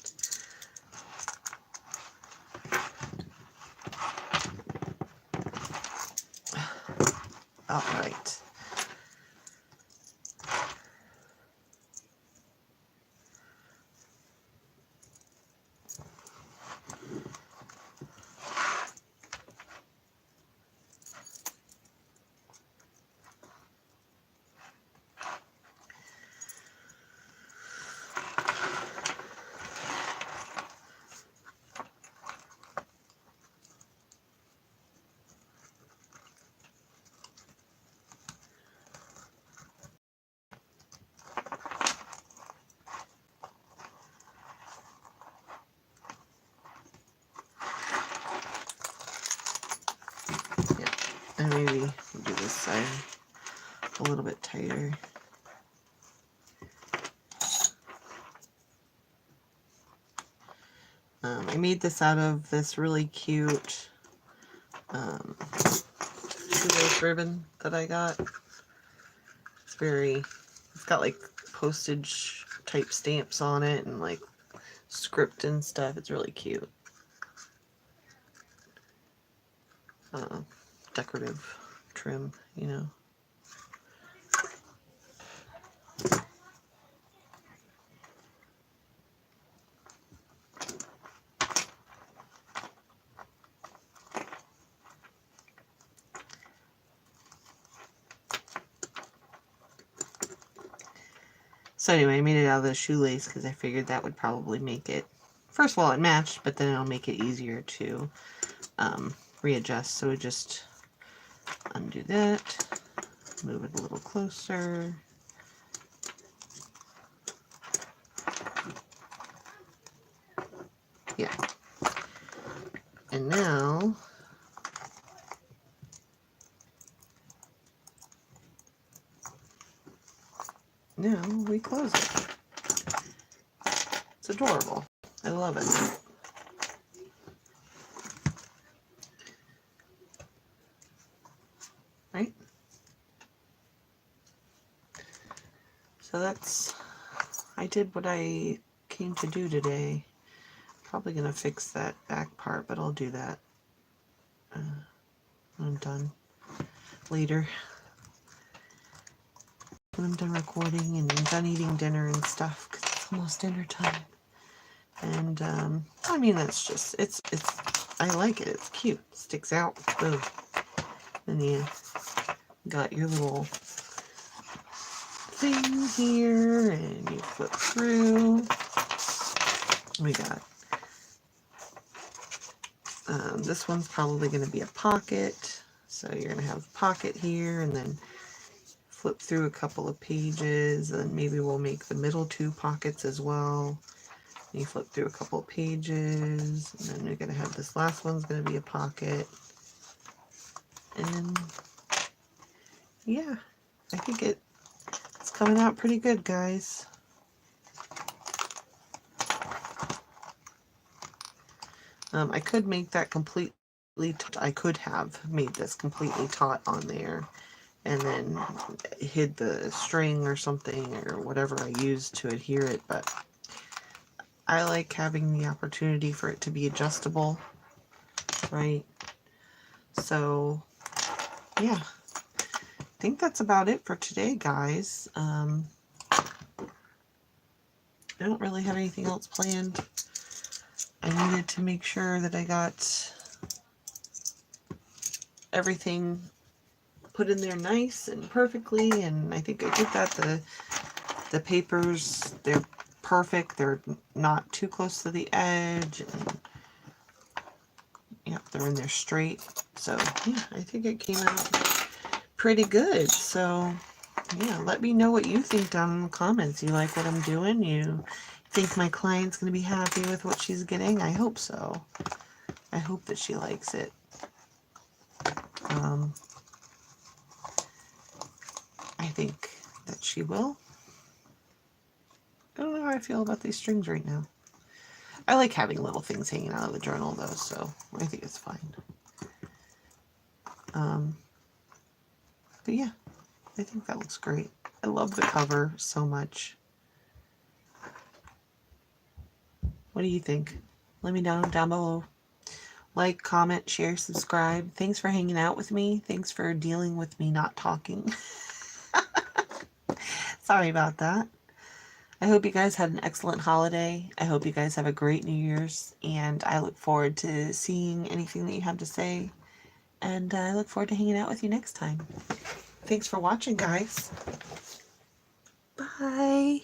All right. And maybe we'll do this side a little bit tighter. I made this out of this really cute shoelace ribbon that I got. It's got like postage type stamps on it and like script and stuff. It's really cute. Decorative trim, you know. So anyway, I made it out of the shoelace because I figured that would probably make it, first of all, it matched, but then it'll make it easier to readjust. So we just undo that, move it a little closer. Yeah. And now we close it. It's adorable. I love it. Right? So I did what I came to do today. Probably gonna fix that back part, but I'll do that when I'm done later. When I'm done recording and I'm done eating dinner and stuff, because it's almost dinner time. And I mean, it's just I like it. It's cute. It sticks out. Boom. And you got your little thing here, and you flip through. We got this one's probably going to be a pocket, so you're going to have a pocket here, and then flip through a couple of pages, and maybe we'll make the middle two pockets as well. And you flip through a couple of pages, and then you're going to have this last one's going to be a pocket. And yeah, I think it's coming out pretty good, guys. I could make that completely, I could have made this completely taut on there and then hid the string or something or whatever I used to adhere it, but I like having the opportunity for it to be adjustable, right? So yeah, I think that's about it for today, guys. I don't really have anything else planned. I needed to make sure that I got everything put in there nice and perfectly, and I think I did that. The papers, they're perfect. They're not too close to the edge. And, yep, they're in there straight. So yeah, I think it came out pretty good. So yeah, let me know what you think down in the comments. You like what I'm doing? You think my client's going to be happy with what she's getting? I hope so. I hope that she likes it. I think that she will. I don't know how I feel about these strings right now. I like having little things hanging out of the journal though, so I think it's fine. But yeah, I think that looks great. I love the cover so much. What do you think? Let me know down below. Like, comment, share, subscribe. Thanks for hanging out with me. Thanks for dealing with me not talking. Sorry about that. I hope you guys had an excellent holiday. I hope you guys have a great New Year's, and I look forward to seeing anything that you have to say, and I look forward to hanging out with you next time. Thanks for watching, guys. Bye.